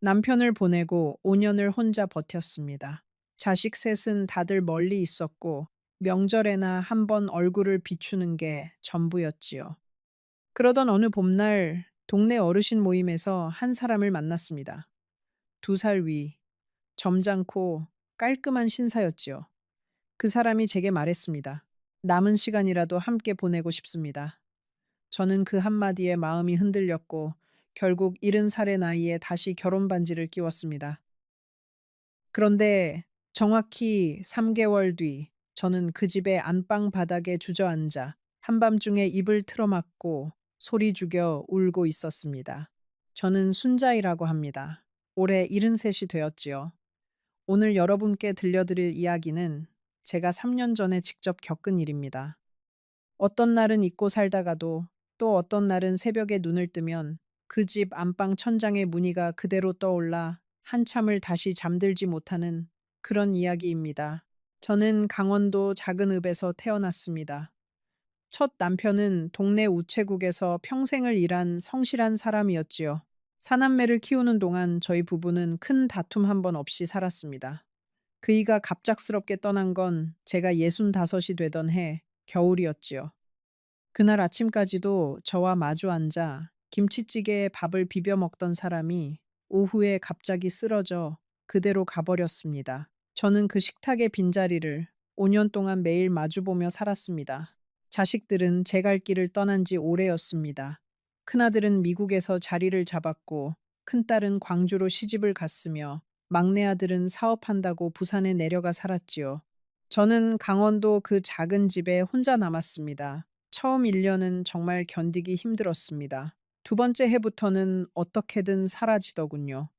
남편을 보내고 5년을 혼자 버텼습니다. 자식 셋은 다들 멀리 있었고 명절에나 한번 얼굴을 비추는 게 전부였지요. 그러던 어느 봄날 동네 어르신 모임에서 한 사람을 만났습니다. 2살 위, 점잖고 깔끔한 신사였지요. 그 사람이 제게 말했습니다. 남은 시간이라도 함께 보내고 싶습니다. 저는 그 한마디에 마음이 흔들렸고 결국 70살의 나이에 다시 결혼 반지를 끼웠습니다. 그런데 정확히 3개월 뒤 저는 그 집의 안방 바닥에 주저앉아 한밤중에 입을 틀어막고 소리 죽여 울고 있었습니다. 저는 순자이라고 합니다. 올해 73이 되었지요. 오늘 여러분께 들려드릴 이야기는 제가 3년 전에 직접 겪은 일입니다. 어떤 날은 잊고 살다가도 또 어떤 날은 새벽에 눈을 뜨면 그 집 안방 천장의 무늬가 그대로 떠올라 한참을 다시 잠들지 못하는 그런 이야기입니다. 저는 강원도 작은 읍에서 태어났습니다. 첫 남편은 동네 우체국에서 평생을 일한 성실한 사람이었지요. 사남매를 키우는 동안 저희 부부는 큰 다툼 한 번 없이 살았습니다. 그이가 갑작스럽게 떠난 건 제가 65이 되던 해 겨울이었지요. 그날 아침까지도 저와 마주 앉아 김치찌개에 밥을 비벼 먹던 사람이 오후에 갑자기 쓰러져 그대로 가버렸습니다. 저는 그 식탁의 빈자리를 5년 동안 매일 마주보며 살았습니다. 자식들은 제 갈 길을 떠난 지 오래였습니다. 큰아들은 미국에서 자리를 잡았고 큰딸은 광주로 시집을 갔으며 막내 아들은 사업한다고 부산에 내려가 살았지요. 저는 강원도 그 작은 집에 혼자 남았습니다. 처음 1년은 정말 견디기 힘들었습니다. 두 번째 해부터는 어떻게든 사라지더군요.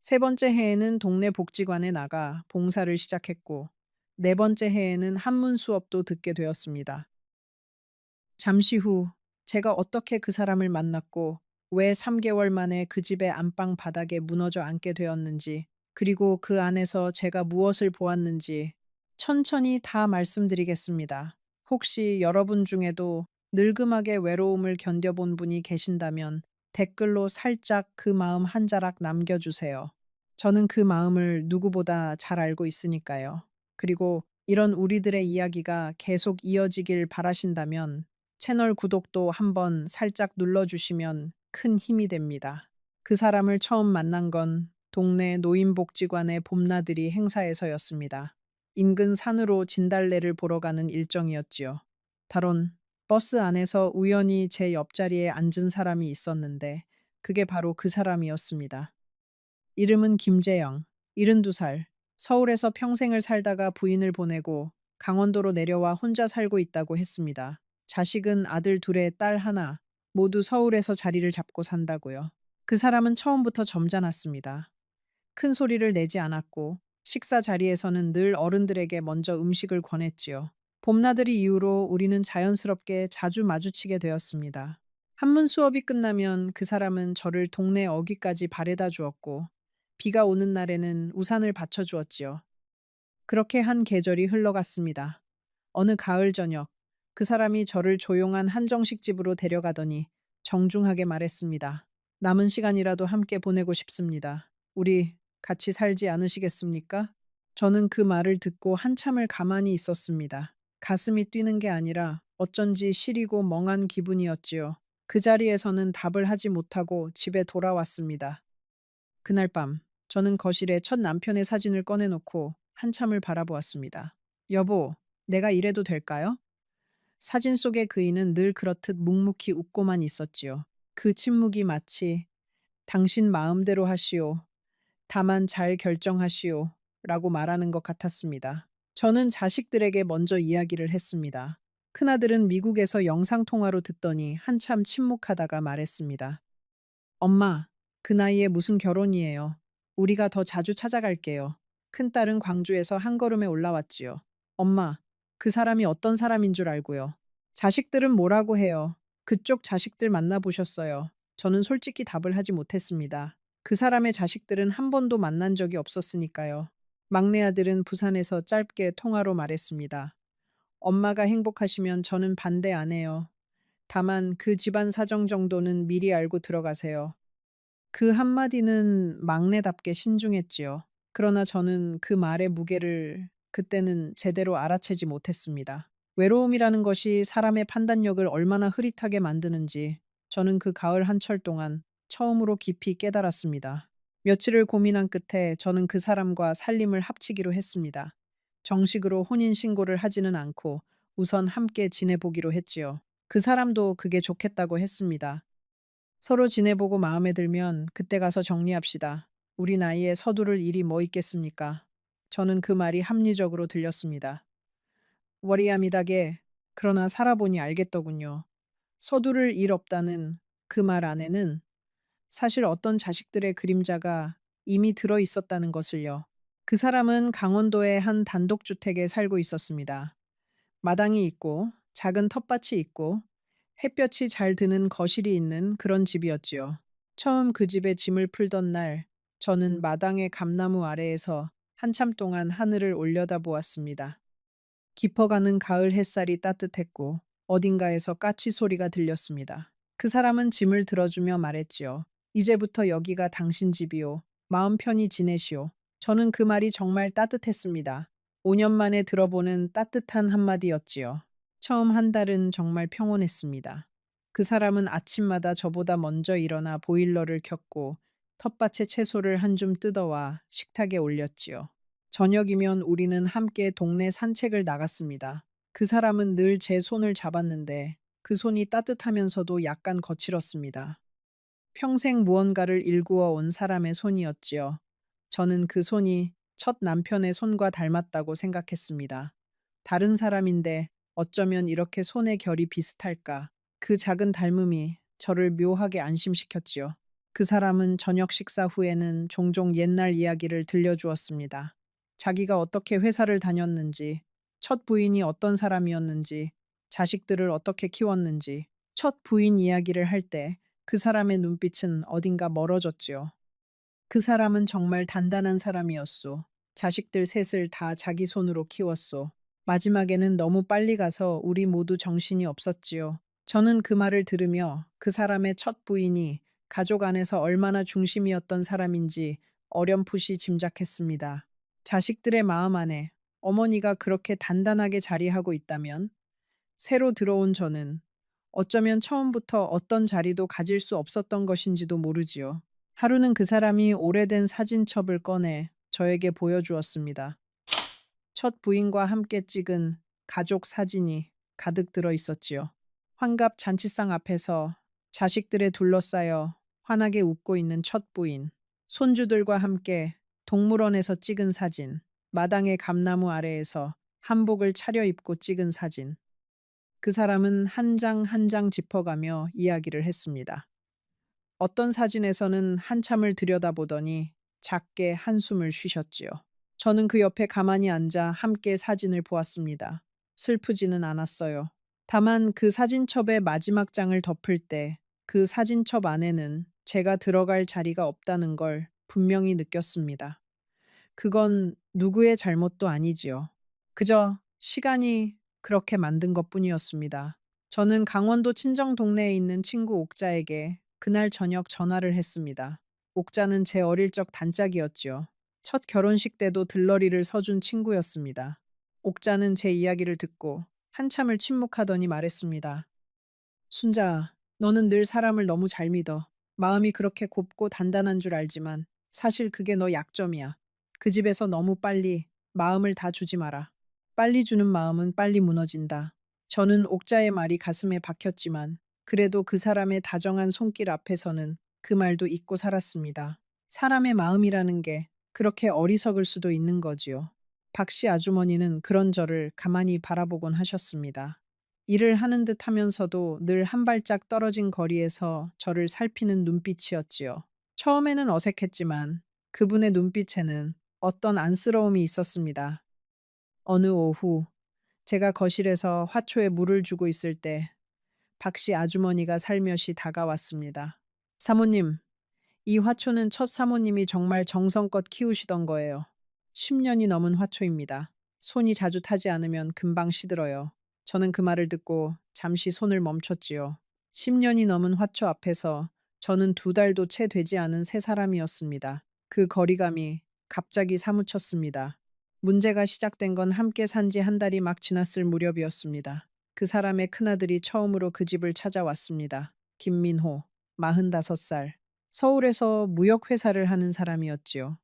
세 번째 해에는 동네 복지관에 나가 봉사를 시작했고, 네 번째 해에는 한문 수업도 듣게 되었습니다. 잠시 후 제가 어떻게 그 사람을 만났고 왜 3개월 만에 그 집의 안방 바닥에 무너져 앉게 되었는지, 그리고 그 안에서 제가 무엇을 보았는지 천천히 다 말씀드리겠습니다. 혹시 여러분 중에도 늙음하게 외로움을 견뎌본 분이 계신다면 댓글로 살짝 그 마음 한 자락 남겨주세요. 저는 그 마음을 누구보다 잘 알고 있으니까요. 그리고 이런 우리들의 이야기가 계속 이어지길 바라신다면 채널 구독도 한번 살짝 눌러주시면 큰 힘이 됩니다. 그 사람을 처음 만난 건 동네 노인복지관의 봄나들이 행사에서였습니다. 인근 산으로 진달래를 보러 가는 일정이었지요. 다론 버스 안에서 우연히 제 옆자리에 앉은 사람이 있었는데 그게 바로 그 사람이었습니다. 이름은 김재영, 72살. 서울에서 평생을 살다가 부인을 보내고 강원도로 내려와 혼자 살고 있다고 했습니다. 자식은 아들 둘에 딸 하나, 모두 서울에서 자리를 잡고 산다고요. 그 사람은 처음부터 점잖았습니다. 큰 소리를 내지 않았고 식사 자리에서는 늘 어른들에게 먼저 음식을 권했지요. 봄나들이 이후로 우리는 자연스럽게 자주 마주치게 되었습니다. 한문 수업이 끝나면 그 사람은 저를 동네 어귀까지 바래다 주었고 비가 오는 날에는 우산을 받쳐주었지요. 그렇게 한 계절이 흘러갔습니다. 어느 가을 저녁, 그 사람이 저를 조용한 한정식 집으로 데려가더니 정중하게 말했습니다. 남은 시간이라도 함께 보내고 싶습니다. 우리 같이 살지 않으시겠습니까? 저는 그 말을 듣고 한참을 가만히 있었습니다. 가슴이 뛰는 게 아니라 어쩐지 시리고 멍한 기분이었지요. 그 자리에서는 답을 하지 못하고 집에 돌아왔습니다. 그날 밤, 저는 거실에 첫 남편의 사진을 꺼내놓고 한참을 바라보았습니다. 여보, 내가 이래도 될까요? 사진 속의 그이는 늘 그렇듯 묵묵히 웃고만 있었지요. 그 침묵이 마치 당신 마음대로 하시오. 다만 잘 결정하시오. 라고 말하는 것 같았습니다. 저는 자식들에게 먼저 이야기를 했습니다. 큰아들은 미국에서 영상통화로 듣더니 한참 침묵하다가 말했습니다. 엄마, 그 나이에 무슨 결혼이에요. 우리가 더 자주 찾아갈게요. 큰딸은 광주에서 한 걸음에 올라왔지요. 엄마, 그 사람이 어떤 사람인 줄 알고요. 자식들은 뭐라고 해요. 그쪽 자식들 만나보셨어요. 저는 솔직히 답을 하지 못했습니다. 그 사람의 자식들은 한 번도 만난 적이 없었으니까요. 막내 아들은 부산에서 짧게 통화로 말했습니다. 엄마가 행복하시면 저는 반대 안 해요. 다만 그 집안 사정 정도는 미리 알고 들어가세요. 그 한마디는 막내답게 신중했지요. 그러나 저는 그 말의 무게를 그때는 제대로 알아채지 못했습니다. 외로움이라는 것이 사람의 판단력을 얼마나 흐릿하게 만드는지 저는 그 가을 한철 동안 처음으로 깊이 깨달았습니다. 며칠을 고민한 끝에 저는 그 사람과 살림을 합치기로 했습니다. 정식으로 혼인신고를 하지는 않고 우선 함께 지내보기로 했지요. 그 사람도 그게 좋겠다고 했습니다. 서로 지내보고 마음에 들면 그때 가서 정리합시다. 우리 나이에 서두를 일이 뭐 있겠습니까? 저는 그 말이 합리적으로 들렸습니다. 워리아미다게 그러나 살아보니 알겠더군요. 서두를 일 없다는 그 말 안에는 사실 어떤 자식들의 그림자가 이미 들어 있었다는 것을요. 그 사람은 강원도의 한 단독주택에 살고 있었습니다. 마당이 있고 작은 텃밭이 있고 햇볕이 잘 드는 거실이 있는 그런 집이었지요. 처음 그 집에 짐을 풀던 날, 저는 마당의 감나무 아래에서 한참 동안 하늘을 올려다보았습니다. 깊어가는 가을 햇살이 따뜻했고 어딘가에서 까치 소리가 들렸습니다. 그 사람은 짐을 들어주며 말했지요. 이제부터 여기가 당신 집이요. 마음 편히 지내시오. 저는 그 말이 정말 따뜻했습니다. 5년 만에 들어보는 따뜻한 한마디였지요. 처음 한 달은 정말 평온했습니다. 그 사람은 아침마다 저보다 먼저 일어나 보일러를 켰고 텃밭에 채소를 한 줌 뜯어와 식탁에 올렸지요. 저녁이면 우리는 함께 동네 산책을 나갔습니다. 그 사람은 늘 제 손을 잡았는데 그 손이 따뜻하면서도 약간 거칠었습니다. 평생 무언가를 일구어 온 사람의 손이었지요. 저는 그 손이 첫 남편의 손과 닮았다고 생각했습니다. 다른 사람인데 어쩌면 이렇게 손의 결이 비슷할까. 그 작은 닮음이 저를 묘하게 안심시켰지요. 그 사람은 저녁 식사 후에는 종종 옛날 이야기를 들려주었습니다. 자기가 어떻게 회사를 다녔는지, 첫 부인이 어떤 사람이었는지, 자식들을 어떻게 키웠는지, 첫 부인 이야기를 할 때 그 사람의 눈빛은 어딘가 멀어졌지요. 그 사람은 정말 단단한 사람이었소. 자식들 셋을 다 자기 손으로 키웠소. 마지막에는 너무 빨리 가서 우리 모두 정신이 없었지요. 저는 그 말을 들으며 그 사람의 첫 부인이 가족 안에서 얼마나 중심이었던 사람인지 어렴풋이 짐작했습니다. 자식들의 마음 안에 어머니가 그렇게 단단하게 자리하고 있다면 새로 들어온 저는 어쩌면 처음부터 어떤 자리도 가질 수 없었던 것인지도 모르지요. 하루는 그 사람이 오래된 사진첩을 꺼내 저에게 보여주었습니다. 첫 부인과 함께 찍은 가족 사진이 가득 들어 있었지요. 환갑 잔치상 앞에서 자식들에 둘러싸여 환하게 웃고 있는 첫 부인, 손주들과 함께 동물원에서 찍은 사진, 마당의 감나무 아래에서 한복을 차려입고 찍은 사진. 그 사람은 한 장 한 장 짚어가며 이야기를 했습니다. 어떤 사진에서는 한참을 들여다보더니 작게 한숨을 쉬셨지요. 저는 그 옆에 가만히 앉아 함께 사진을 보았습니다. 슬프지는 않았어요. 다만 그 사진첩의 마지막 장을 덮을 때 그 사진첩 안에는 제가 들어갈 자리가 없다는 걸 분명히 느꼈습니다. 그건 누구의 잘못도 아니지요. 그저 시간이 그렇게 만든 것뿐이었습니다. 저는 강원도 친정 동네에 있는 친구 옥자에게 그날 저녁 전화를 했습니다. 옥자는 제 어릴 적 단짝이었지요. 첫 결혼식 때도 들러리를 서준 친구였습니다. 옥자는 제 이야기를 듣고 한참을 침묵하더니 말했습니다. 순자, 너는 늘 사람을 너무 잘 믿어. 마음이 그렇게 곱고 단단한 줄 알지만 사실 그게 너 약점이야. 그 집에서 너무 빨리 마음을 다 주지 마라. 빨리 주는 마음은 빨리 무너진다. 저는 옥자의 말이 가슴에 박혔지만 그래도 그 사람의 다정한 손길 앞에서는 그 말도 잊고 살았습니다. 사람의 마음이라는 게 그렇게 어리석을 수도 있는 거지요. 박씨 아주머니는 그런 저를 가만히 바라보곤 하셨습니다. 일을 하는 듯 하면서도 늘 한 발짝 떨어진 거리에서 저를 살피는 눈빛이었지요. 처음에는 어색했지만 그분의 눈빛에는 어떤 안쓰러움이 있었습니다. 어느 오후 제가 거실에서 화초에 물을 주고 있을 때 박씨 아주머니가 살며시 다가왔습니다. 사모님, 이 화초는 첫 사모님이 정말 정성껏 키우시던 거예요. 10년이 넘은 화초입니다. 손이 자주 타지 않으면 금방 시들어요. 저는 그 말을 듣고 잠시 손을 멈췄지요. 10년이 넘은 화초 앞에서 저는 2달도 채 되지 않은 새 사람이었습니다. 그 거리감이 갑자기 사무쳤습니다. 문제가 시작된 건 함께 산지 1달이 막 지났을 무렵이었습니다. 그 사람의 큰아들이 처음으로 그 집을 찾아왔습니다. 김민호, 45살. 서울에서 무역회사를 하는 사람이었지요.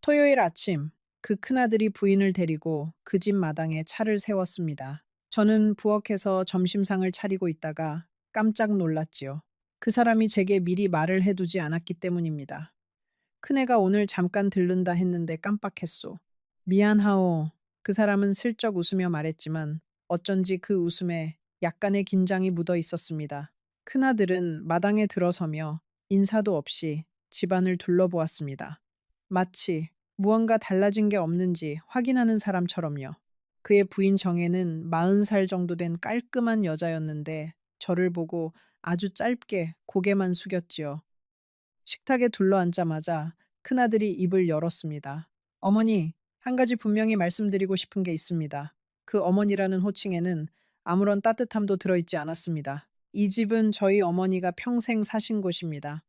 토요일 아침, 그 큰아들이 부인을 데리고 그 집 마당에 차를 세웠습니다. 저는 부엌에서 점심상을 차리고 있다가 깜짝 놀랐지요. 그 사람이 제게 미리 말을 해두지 않았기 때문입니다. 큰애가 오늘 잠깐 들른다 했는데 깜빡했소. 미안하오. 그 사람은 슬쩍 웃으며 말했지만 어쩐지 그 웃음에 약간의 긴장이 묻어 있었습니다. 큰아들은 마당에 들어서며 인사도 없이 집안을 둘러보았습니다. 마치 무언가 달라진 게 없는지 확인하는 사람처럼요. 그의 부인 정혜는 40살 정도 된 깔끔한 여자였는데 저를 보고 아주 짧게 고개만 숙였지요. 식탁에 둘러앉자마자 큰아들이 입을 열었습니다. 어머니, 한 가지 분명히 말씀드리고 싶은 게 있습니다. 그 어머니라는 호칭에는 아무런 따뜻함도 들어있지 않았습니다. 이 집은 저희 어머니가 평생 사신 곳입니다.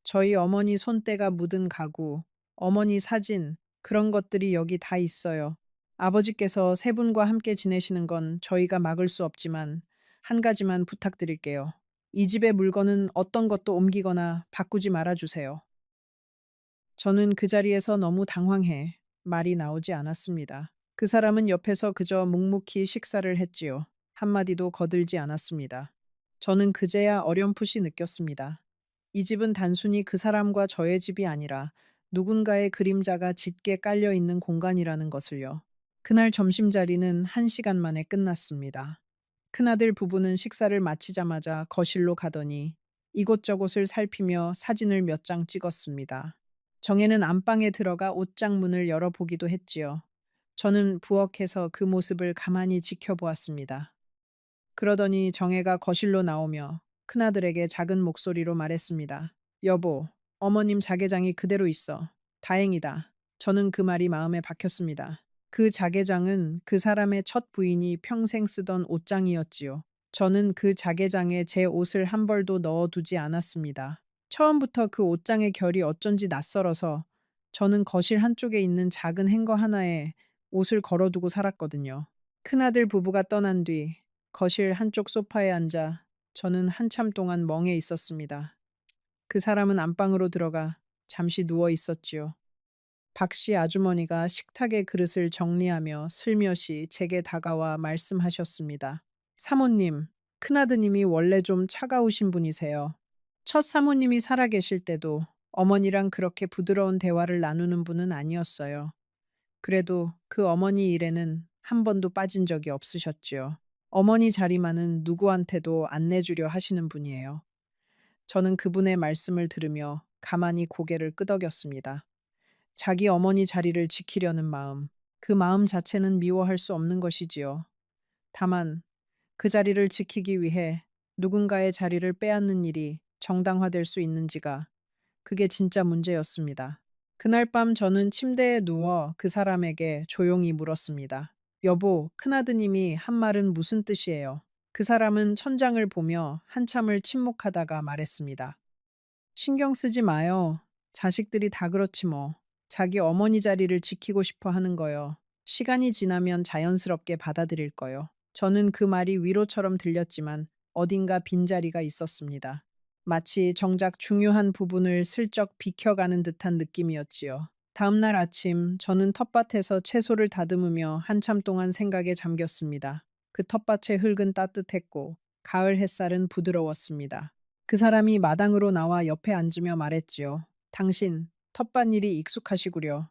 저희 어머니 손때가 묻은 가구, 어머니 사진, 그런 것들이 여기 다 있어요. 아버지께서 세 분과 함께 지내시는 건 저희가 막을 수 없지만 한 가지만 부탁드릴게요. 이 집의 물건은 어떤 것도 옮기거나 바꾸지 말아주세요. 저는 그 자리에서 너무 당황해 말이 나오지 않았습니다. 그 사람은 옆에서 그저 묵묵히 식사를 했지요. 한마디도 거들지 않았습니다. 저는 그제야 어렴풋이 느꼈습니다. 이 집은 단순히 그 사람과 저의 집이 아니라 누군가의 그림자가 짙게 깔려 있는 공간이라는 것을요. 그날 점심자리는 1시간 만에 끝났습니다. 큰아들 부부는 식사를 마치자마자 거실로 가더니 이곳저곳을 살피며 사진을 몇 장 찍었습니다. 정혜는 안방에 들어가 옷장 문을 열어보기도 했지요. 저는 부엌에서 그 모습을 가만히 지켜보았습니다. 그러더니 정혜가 거실로 나오며 큰아들에게 작은 목소리로 말했습니다. 여보, 어머님 자개장이 그대로 있어. 다행이다. 저는 그 말이 마음에 박혔습니다. 그 자개장은 그 사람의 첫 부인이 평생 쓰던 옷장이었지요. 저는 그 자개장에 제 옷을 한 벌도 넣어두지 않았습니다. 처음부터 그 옷장의 결이 어쩐지 낯설어서 저는 거실 한쪽에 있는 작은 행거 하나에 옷을 걸어두고 살았거든요. 큰아들 부부가 떠난 뒤 거실 한쪽 소파에 앉아 저는 한참 동안 멍해 있었습니다. 그 사람은 안방으로 들어가 잠시 누워 있었지요. 박씨 아주머니가 식탁의 그릇을 정리하며 슬며시 제게 다가와 말씀하셨습니다. 사모님, 큰아드님이 원래 좀 차가우신 분이세요. 첫 사모님이 살아계실 때도 어머니랑 그렇게 부드러운 대화를 나누는 분은 아니었어요. 그래도 그 어머니 일에는 한 번도 빠진 적이 없으셨지요. 어머니 자리만은 누구한테도 안 내주려 하시는 분이에요. 저는 그분의 말씀을 들으며 가만히 고개를 끄덕였습니다. 자기 어머니 자리를 지키려는 마음, 그 마음 자체는 미워할 수 없는 것이지요. 다만 그 자리를 지키기 위해 누군가의 자리를 빼앗는 일이 정당화될 수 있는지가 그게 진짜 문제였습니다. 그날 밤 저는 침대에 누워 그 사람에게 조용히 물었습니다. 여보, 큰아드님이 한 말은 무슨 뜻이에요? 그 사람은 천장을 보며 한참을 침묵하다가 말했습니다. 신경 쓰지 마요. 자식들이 다 그렇지 뭐. 자기 어머니 자리를 지키고 싶어 하는 거요. 시간이 지나면 자연스럽게 받아들일 거요. 저는 그 말이 위로처럼 들렸지만 어딘가 빈자리가 있었습니다. 마치 정작 중요한 부분을 슬쩍 비켜가는 듯한 느낌이었지요. 다음 날 아침 저는 텃밭에서 채소를 다듬으며 한참 동안 생각에 잠겼습니다. 그 텃밭의 흙은 따뜻했고 가을 햇살은 부드러웠습니다. 그 사람이 마당으로 나와 옆에 앉으며 말했지요. 당신, 텃밭일이 익숙하시구려.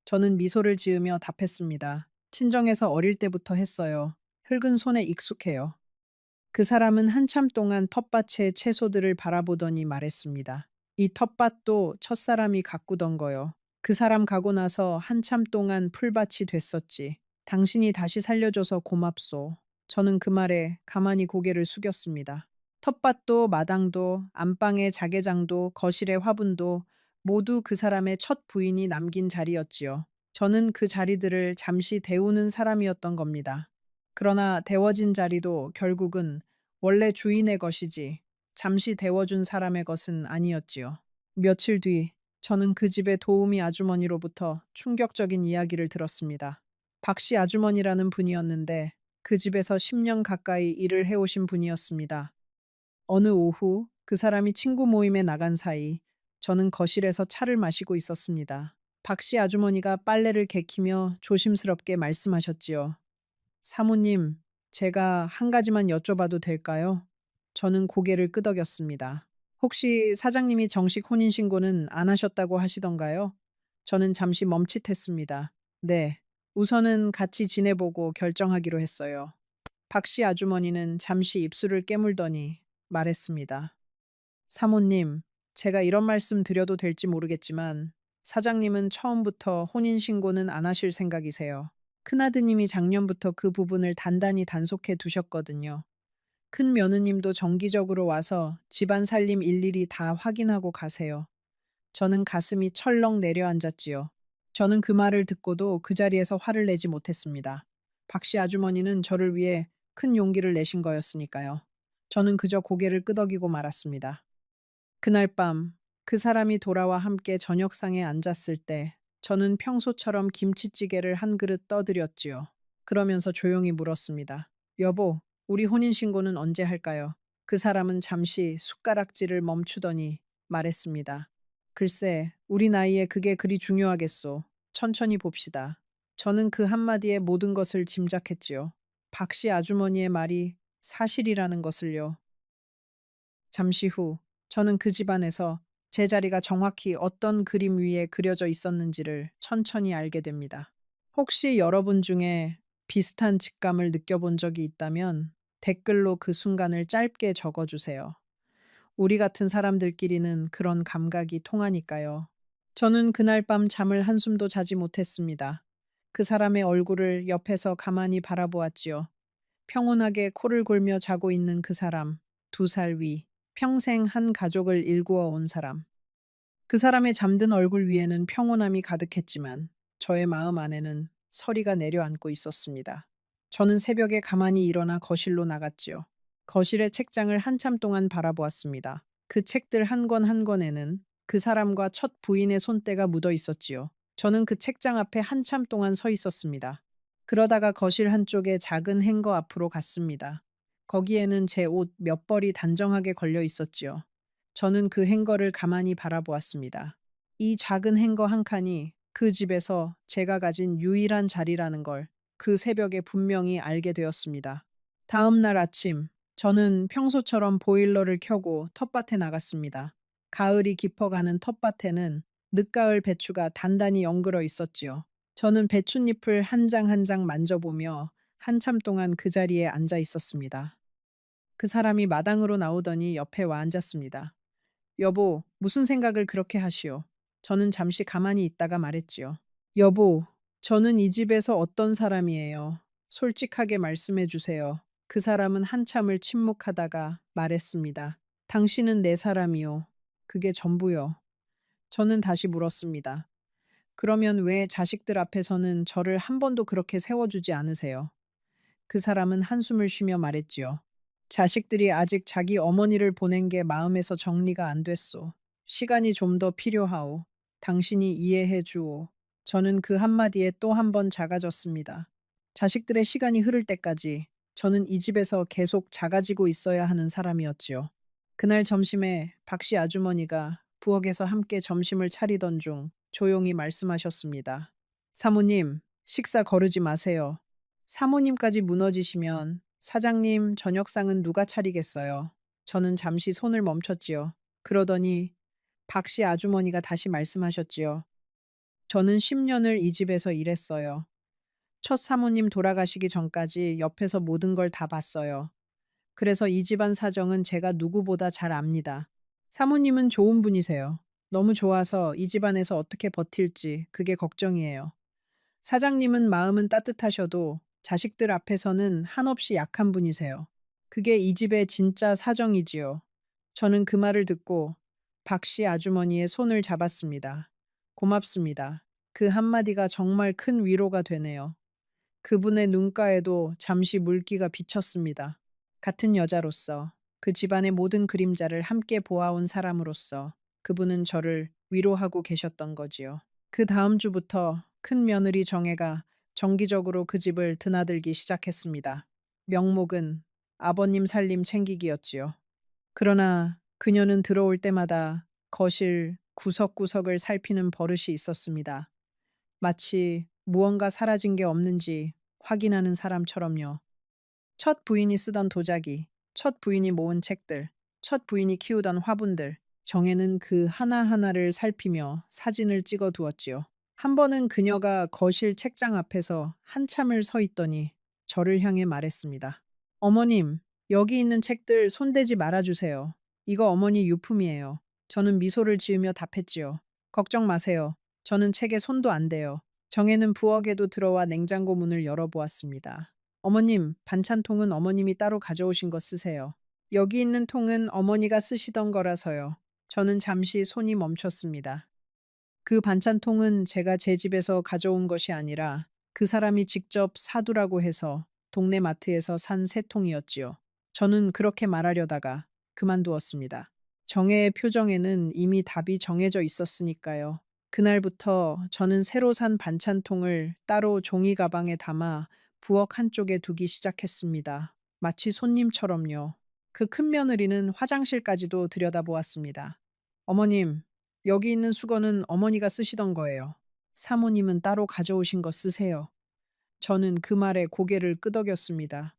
저는 미소를 지으며 답했습니다. 친정에서 어릴 때부터 했어요. 흙은 손에 익숙해요. 그 사람은 한참 동안 텃밭의 채소들을 바라보더니 말했습니다. 이 텃밭도 첫사람이 가꾸던 거요. 그 사람 가고 나서 한참 동안 풀밭이 됐었지. 당신이 다시 살려줘서 고맙소. 저는 그 말에 가만히 고개를 숙였습니다. 텃밭도 마당도 안방의 자개장도 거실의 화분도 모두 그 사람의 첫 부인이 남긴 자리였지요. 저는 그 자리들을 잠시 데우는 사람이었던 겁니다. 그러나 데워진 자리도 결국은 원래 주인의 것이지 잠시 데워준 사람의 것은 아니었지요. 며칠 뒤, 저는 그 집의 도우미 아주머니로부터 충격적인 이야기를 들었습니다. 박 씨 아주머니라는 분이었는데 그 집에서 10년 가까이 일을 해오신 분이었습니다. 어느 오후 그 사람이 친구 모임에 나간 사이 저는 거실에서 차를 마시고 있었습니다. 박 씨 아주머니가 빨래를 개키며 조심스럽게 말씀하셨지요. 사모님, 제가 한 가지만 여쭤봐도 될까요? 저는 고개를 끄덕였습니다. 혹시 사장님이 정식 혼인신고는 안 하셨다고 하시던가요? 저는 잠시 멈칫했습니다. 네. 우선은 같이 지내보고 결정하기로 했어요. 박 씨 아주머니는 잠시 입술을 깨물더니 말했습니다. 사모님, 제가 이런 말씀 드려도 될지 모르겠지만 사장님은 처음부터 혼인신고는 안 하실 생각이세요. 큰아드님이 작년부터 그 부분을 단단히 단속해 두셨거든요. 큰 며느님도 정기적으로 와서 집안 살림 일일이 다 확인하고 가세요. 저는 가슴이 철렁 내려앉았지요. 저는 그 말을 듣고도 그 자리에서 화를 내지 못했습니다. 박 씨 아주머니는 저를 위해 큰 용기를 내신 거였으니까요. 저는 그저 고개를 끄덕이고 말았습니다. 그날 밤, 그 사람이 돌아와 함께 저녁상에 앉았을 때 저는 평소처럼 김치찌개를 한 그릇 떠드렸지요. 그러면서 조용히 물었습니다. 여보, 우리 혼인신고는 언제 할까요? 그 사람은 잠시 숟가락질을 멈추더니 말했습니다. 글쎄, 우리 나이에 그게 그리 중요하겠소. 천천히 봅시다. 저는 그 한마디에 모든 것을 짐작했지요. 박 씨 아주머니의 말이 사실이라는 것을요. 잠시 후, 저는 그 집안에서 제 자리가 정확히 어떤 그림 위에 그려져 있었는지를 천천히 알게 됩니다. 혹시 여러분 중에 비슷한 직감을 느껴본 적이 있다면 댓글로 그 순간을 짧게 적어주세요. 우리 같은 사람들끼리는 그런 감각이 통하니까요. 저는 그날 밤 잠을 한숨도 자지 못했습니다. 그 사람의 얼굴을 옆에서 가만히 바라보았지요. 평온하게 코를 골며 자고 있는 그 사람, 2살 위, 평생 한 가족을 일구어 온 사람. 그 사람의 잠든 얼굴 위에는 평온함이 가득했지만 저의 마음 안에는 서리가 내려앉고 있었습니다. 저는 새벽에 가만히 일어나 거실로 나갔지요. 거실의 책장을 한참 동안 바라보았습니다. 그 책들 한 권 한 권에는 그 사람과 첫 부인의 손때가 묻어 있었지요. 저는 그 책장 앞에 한참 동안 서 있었습니다. 그러다가 거실 한쪽에 작은 행거 앞으로 갔습니다. 거기에는 제 옷 몇 벌이 단정하게 걸려 있었지요. 저는 그 행거를 가만히 바라보았습니다. 이 작은 행거 한 칸이 그 집에서 제가 가진 유일한 자리라는 걸 그 새벽에 분명히 알게 되었습니다. 다음 날 아침, 저는 평소처럼 보일러를 켜고 텃밭에 나갔습니다. 가을이 깊어가는 텃밭에는 늦가을 배추가 단단히 엉그러 있었지요. 저는 배춧잎을 한 장 한 장 만져보며 한참 동안 그 자리에 앉아 있었습니다. 그 사람이 마당으로 나오더니 옆에 와 앉았습니다. 여보, 무슨 생각을 그렇게 하시오? 저는 잠시 가만히 있다가 말했지요. 여보, 저는 이 집에서 어떤 사람이에요? 솔직하게 말씀해 주세요. 그 사람은 한참을 침묵하다가 말했습니다. 당신은 내 사람이요. 그게 전부요. 저는 다시 물었습니다. 그러면 왜 자식들 앞에서는 저를 한 번도 그렇게 세워주지 않으세요? 그 사람은 한숨을 쉬며 말했지요. 자식들이 아직 자기 어머니를 보낸 게 마음에서 정리가 안 됐소. 시간이 좀 더 필요하오. 당신이 이해해 주오. 저는 그 한마디에 또 한 번 작아졌습니다. 자식들의 시간이 흐를 때까지 저는 이 집에서 계속 작아지고 있어야 하는 사람이었지요. 그날 점심에 박 씨 아주머니가 부엌에서 함께 점심을 차리던 중 조용히 말씀하셨습니다. 사모님, 식사 거르지 마세요. 사모님까지 무너지시면 사장님 저녁상은 누가 차리겠어요? 저는 잠시 손을 멈췄지요. 그러더니 박 씨 아주머니가 다시 말씀하셨지요. 저는 10년을 이 집에서 일했어요. 첫 사모님 돌아가시기 전까지 옆에서 모든 걸 다 봤어요. 그래서 이 집안 사정은 제가 누구보다 잘 압니다. 사모님은 좋은 분이세요. 너무 좋아서 이 집안에서 어떻게 버틸지 그게 걱정이에요. 사장님은 마음은 따뜻하셔도 자식들 앞에서는 한없이 약한 분이세요. 그게 이 집의 진짜 사정이지요. 저는 그 말을 듣고 박 씨 아주머니의 손을 잡았습니다. 고맙습니다. 그 한마디가 정말 큰 위로가 되네요. 그분의 눈가에도 잠시 물기가 비쳤습니다. 같은 여자로서 그 집안의 모든 그림자를 함께 보아온 사람으로서 그분은 저를 위로하고 계셨던 거지요. 그 다음 주부터 큰 며느리 정혜가 정기적으로 그 집을 드나들기 시작했습니다. 명목은 아버님 살림 챙기기였지요. 그러나 그녀는 들어올 때마다 거실 구석구석을 살피는 버릇이 있었습니다. 마치 무언가 사라진 게 없는지 확인하는 사람처럼요. 첫 부인이 쓰던 도자기, 첫 부인이 모은 책들, 첫 부인이 키우던 화분들, 정혜는 그 하나하나를 살피며 사진을 찍어 두었지요. 한 번은 그녀가 거실 책장 앞에서 한참을 서 있더니 저를 향해 말했습니다. 어머님, 여기 있는 책들 손대지 말아주세요. 이거 어머니 유품이에요. 저는 미소를 지으며 답했지요. 걱정 마세요. 저는 책에 손도 안 대요. 정혜는 부엌에도 들어와 냉장고 문을 열어보았습니다. 어머님, 반찬통은 어머님이 따로 가져오신 거 쓰세요. 여기 있는 통은 어머니가 쓰시던 거라서요. 저는 잠시 손이 멈췄습니다. 그 반찬통은 제가 제 집에서 가져온 것이 아니라 그 사람이 직접 사두라고 해서 동네 마트에서 산 새 통이었지요. 저는 그렇게 말하려다가 그만두었습니다. 정혜의 표정에는 이미 답이 정해져 있었으니까요. 그날부터 저는 새로 산 반찬통을 따로 종이 가방에 담아 부엌 한쪽에 두기 시작했습니다. 마치 손님처럼요. 그 큰 며느리는 화장실까지도 들여다보았습니다. 어머님, 여기 있는 수건은 어머니가 쓰시던 거예요. 사모님은 따로 가져오신 거 쓰세요. 저는 그 말에 고개를 끄덕였습니다.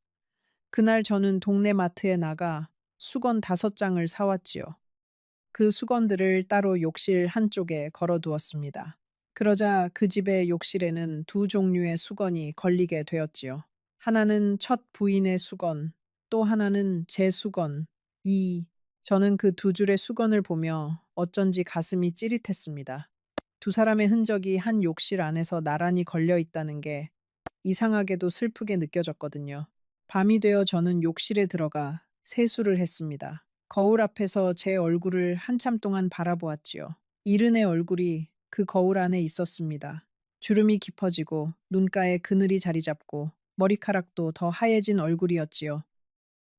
그날 저는 동네 마트에 나가 수건 5장을 사왔지요. 그 수건들을 따로 욕실 한쪽에 걸어두었습니다. 그러자 그 집의 욕실에는 두 종류의 수건이 걸리게 되었지요. 하나는 첫 부인의 수건, 또 하나는 제 수건. 저는 그 두 줄의 수건을 보며 어쩐지 가슴이 찌릿했습니다. 두 사람의 흔적이 한 욕실 안에서 나란히 걸려 있다는 게 이상하게도 슬프게 느껴졌거든요. 밤이 되어 저는 욕실에 들어가 세수를 했습니다. 거울 앞에서 제 얼굴을 한참 동안 바라보았지요. 이른의 얼굴이 그 거울 안에 있었습니다. 주름이 깊어지고 눈가에 그늘이 자리 잡고 머리카락도 더 하얘진 얼굴이었지요.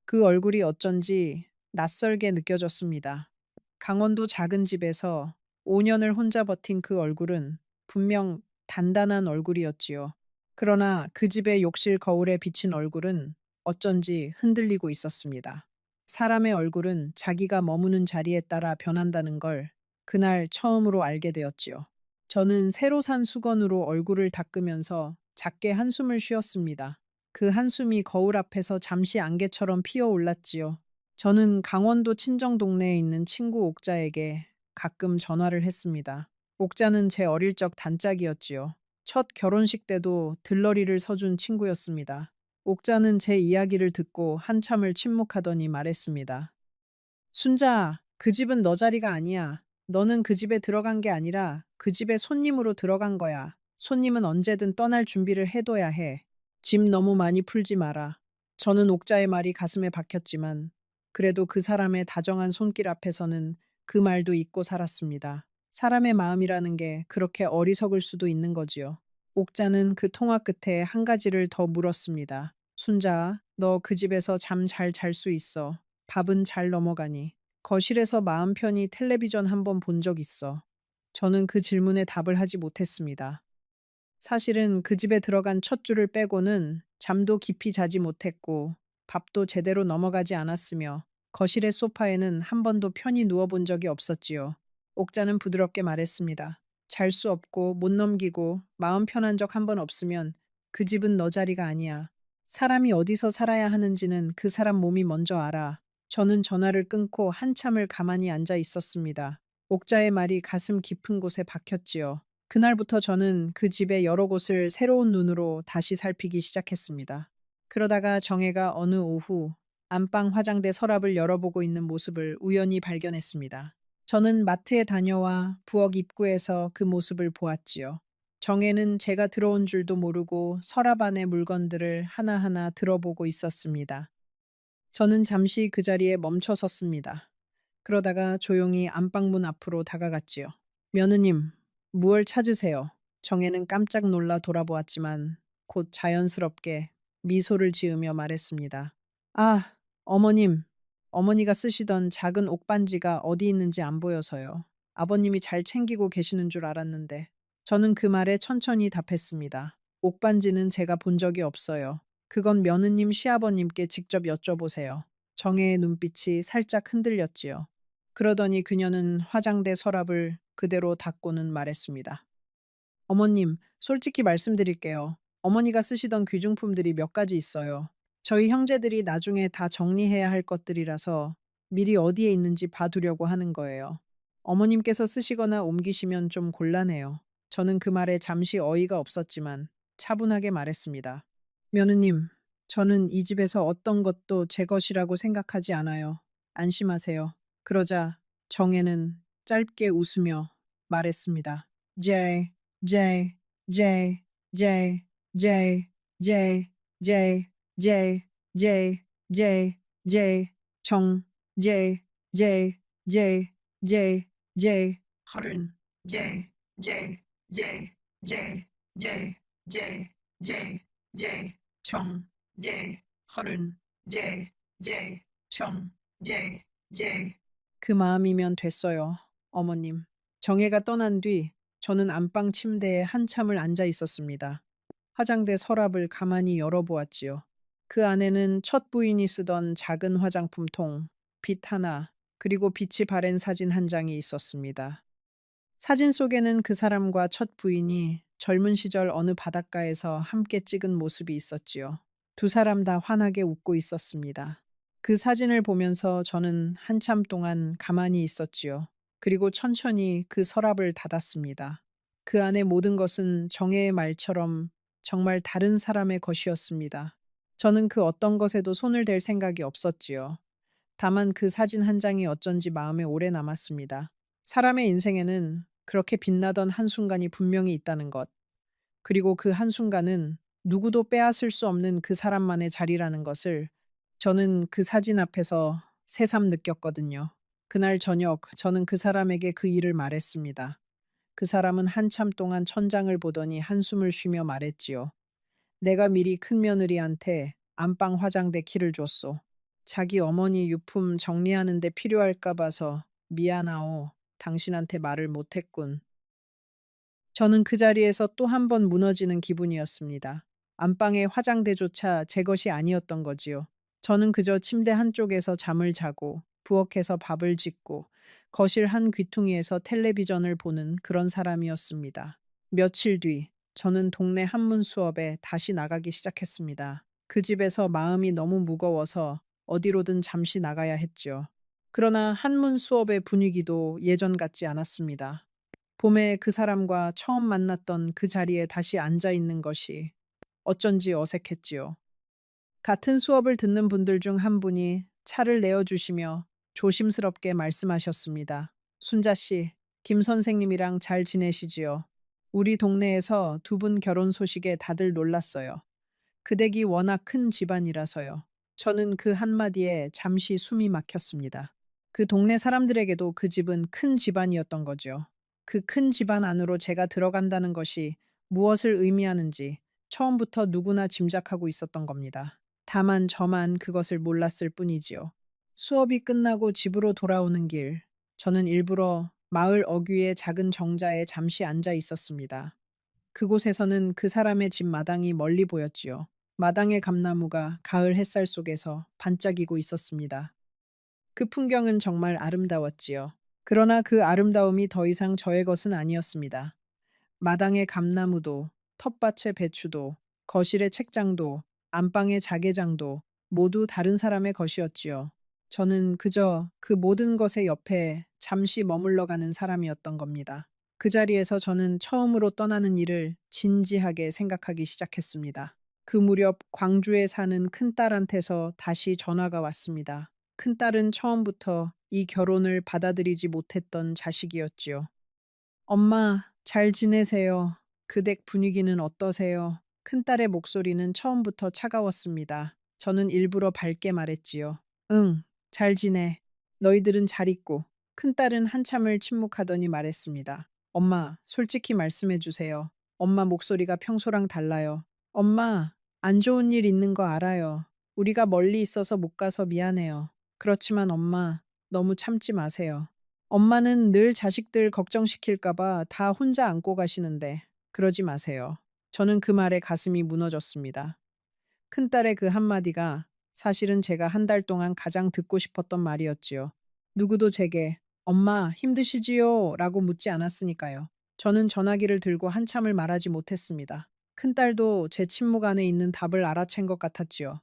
그 얼굴이 어쩐지 낯설게 느껴졌습니다. 강원도 작은 집에서 5년을 혼자 버틴 그 얼굴은 분명 단단한 얼굴이었지요. 그러나 그 집의 욕실 거울에 비친 얼굴은 어쩐지 흔들리고 있었습니다. 사람의 얼굴은 자기가 머무는 자리에 따라 변한다는 걸 그날 처음으로 알게 되었지요. 저는 새로 산 수건으로 얼굴을 닦으면서 작게 한숨을 쉬었습니다. 그 한숨이 거울 앞에서 잠시 안개처럼 피어올랐지요. 저는 강원도 친정 동네에 있는 친구 옥자에게 가끔 전화를 했습니다. 옥자는 제 어릴 적 단짝이었지요. 첫 결혼식 때도 들러리를 서준 친구였습니다. 옥자는 제 이야기를 듣고 한참을 침묵하더니 말했습니다. 순자, 그 집은 너 자리가 아니야. 너는 그 집에 들어간 게 아니라 그 집에 손님으로 들어간 거야. 손님은 언제든 떠날 준비를 해둬야 해. 짐 너무 많이 풀지 마라. 저는 옥자의 말이 가슴에 박혔지만 그래도 그 사람의 다정한 손길 앞에서는 그 말도 잊고 살았습니다. 사람의 마음이라는 게 그렇게 어리석을 수도 있는 거지요. 옥자는 그 통화 끝에 한 가지를 더 물었습니다. 순자, 너 그 집에서 잠 잘 잘 수 있어. 밥은 잘 넘어가니. 거실에서 마음 편히 텔레비전 한번 본 적 있어. 저는 그 질문에 답을 하지 못했습니다. 사실은 그 집에 들어간 첫 주를 빼고는 잠도 깊이 자지 못했고 밥도 제대로 넘어가지 않았으며 거실의 소파에는 한 번도 편히 누워본 적이 없었지요. 옥자는 부드럽게 말했습니다. 잘 수 없고 못 넘기고 마음 편한 적 한 번 없으면 그 집은 너 자리가 아니야. 사람이 어디서 살아야 하는지는 그 사람 몸이 먼저 알아. 저는 전화를 끊고 한참을 가만히 앉아 있었습니다. 옥자의 말이 가슴 깊은 곳에 박혔지요. 그날부터 저는 그 집의 여러 곳을 새로운 눈으로 다시 살피기 시작했습니다. 그러다가 정혜가 어느 오후 안방 화장대 서랍을 열어보고 있는 모습을 우연히 발견했습니다. 저는 마트에 다녀와 부엌 입구에서 그 모습을 보았지요. 정혜는 제가 들어온 줄도 모르고 서랍 안의 물건들을 하나하나 들어보고 있었습니다. 저는 잠시 그 자리에 멈춰 섰습니다. 그러다가 조용히 안방문 앞으로 다가갔지요. 며느님, 무얼 찾으세요? 정혜는 깜짝 놀라 돌아보았지만 곧 자연스럽게 미소를 지으며 말했습니다. 아, 어머님, 어머니가 쓰시던 작은 옥반지가 어디 있는지 안 보여서요. 아버님이 잘 챙기고 계시는 줄 알았는데. 저는 그 말에 천천히 답했습니다. 옥반지는 제가 본 적이 없어요. 그건 며느님 시아버님께 직접 여쭤보세요. 정혜의 눈빛이 살짝 흔들렸지요. 그러더니 그녀는 화장대 서랍을 그대로 닫고는 말했습니다. 어머님, 솔직히 말씀드릴게요. 어머니가 쓰시던 귀중품들이 몇 가지 있어요. 저희 형제들이 나중에 다 정리해야 할 것들이라서 미리 어디에 있는지 봐두려고 하는 거예요. 어머님께서 쓰시거나 옮기시면 좀 곤란해요. 저는 그 말에 잠시 어이가 없었지만 차분하게 말했습니다. 며느님, 저는 이 집에서 어떤 것도 제 것이라고 생각하지 않아요. 안심하세요. 그러자 정혜는 짧게 웃으며 말했습니다. J, J, J, J, J, J, J, J, J, J, J, 정, J, J, J, J, J, 허른, J, J, J, J, J, J, J, J, 정, J, 허른, J, J, 정, J, J. 그 마음이면 됐어요, 어머님. 정혜가 떠난 뒤 저는 안방 침대에 한참을 앉아 있었습니다. 화장대 서랍을 가만히 열어보았지요. 그 안에는 첫 부인이 쓰던 작은 화장품통, 빛 하나, 그리고 빛이 바랜 사진 한 장이 있었습니다. 사진 속에는 그 사람과 첫 부인이 젊은 시절 어느 바닷가에서 함께 찍은 모습이 있었지요. 두 사람 다 환하게 웃고 있었습니다. 그 사진을 보면서 저는 한참 동안 가만히 있었지요. 그리고 천천히 그 서랍을 닫았습니다. 그 안에 모든 것은 정혜의 말처럼 정말 다른 사람의 것이었습니다. 저는 그 어떤 것에도 손을 댈 생각이 없었지요. 다만 그 사진 한 장이 어쩐지 마음에 오래 남았습니다. 사람의 인생에는 그렇게 빛나던 한순간이 분명히 있다는 것, 그리고 그 한순간은 누구도 빼앗을 수 없는 그 사람만의 자리라는 것을 저는 그 사진 앞에서 새삼 느꼈거든요. 그날 저녁 저는 그 사람에게 그 일을 말했습니다. 그 사람은 한참 동안 천장을 보더니 한숨을 쉬며 말했지요. 내가 미리 큰며느리한테 안방 화장대 키를 줬소. 자기 어머니 유품 정리하는 데 필요할까 봐서 미안하오. 당신한테 말을 못했군. 저는 그 자리에서 또 한 번 무너지는 기분이었습니다. 안방의 화장대조차 제 것이 아니었던 거지요. 저는 그저 침대 한쪽에서 잠을 자고 부엌에서 밥을 짓고 거실 한 귀퉁이에서 텔레비전을 보는 그런 사람이었습니다. 며칠 뒤 저는 동네 한문 수업에 다시 나가기 시작했습니다. 그 집에서 마음이 너무 무거워서 어디로든 잠시 나가야 했죠. 그러나 한문 수업의 분위기도 예전 같지 않았습니다. 봄에 그 사람과 처음 만났던 그 자리에 다시 앉아 있는 것이 어쩐지 어색했지요. 같은 수업을 듣는 분들 중 한 분이 차를 내어주시며 조심스럽게 말씀하셨습니다. 순자 씨, 김 선생님이랑 잘 지내시지요? 우리 동네에서 두 분 결혼 소식에 다들 놀랐어요. 그 댁이 워낙 큰 집안이라서요. 저는 그 한마디에 잠시 숨이 막혔습니다. 그 동네 사람들에게도 그 집은 큰 집안이었던 거죠. 그 큰 집안 안으로 제가 들어간다는 것이 무엇을 의미하는지 처음부터 누구나 짐작하고 있었던 겁니다. 다만 저만 그것을 몰랐을 뿐이지요. 수업이 끝나고 집으로 돌아오는 길, 저는 일부러 마을 어귀의 작은 정자에 잠시 앉아 있었습니다. 그곳에서는 그 사람의 집 마당이 멀리 보였지요. 마당의 감나무가 가을 햇살 속에서 반짝이고 있었습니다. 그 풍경은 정말 아름다웠지요. 그러나 그 아름다움이 더 이상 저의 것은 아니었습니다. 마당의 감나무도, 텃밭의 배추도, 거실의 책장도, 안방의 자개장도 모두 다른 사람의 것이었지요. 저는 그저 그 모든 것의 옆에 잠시 머물러 가는 사람이었던 겁니다. 그 자리에서 저는 처음으로 떠나는 일을 진지하게 생각하기 시작했습니다. 그 무렵 광주에 사는 큰딸한테서 다시 전화가 왔습니다. 큰딸은 처음부터 이 결혼을 받아들이지 못했던 자식이었지요. 엄마, 잘 지내세요? 그 댁 분위기는 어떠세요? 큰딸의 목소리는 처음부터 차가웠습니다. 저는 일부러 밝게 말했지요. 응, 잘 지내. 너희들은 잘 있고. 큰딸은 한참을 침묵하더니 말했습니다. 엄마, 솔직히 말씀해 주세요. 엄마 목소리가 평소랑 달라요. 엄마, 안 좋은 일 있는 거 알아요. 우리가 멀리 있어서 못 가서 미안해요. 그렇지만 엄마, 너무 참지 마세요. 엄마는 늘 자식들 걱정시킬까 봐 다 혼자 안고 가시는데 그러지 마세요. 저는 그 말에 가슴이 무너졌습니다. 큰딸의 그 한마디가 사실은 제가 한 달 동안 가장 듣고 싶었던 말이었지요. 누구도 제게 "엄마 힘드시지요?" 라고 묻지 않았으니까요. 저는 전화기를 들고 한참을 말하지 못했습니다. 큰딸도 제 침묵 안에 있는 답을 알아챈 것 같았지요.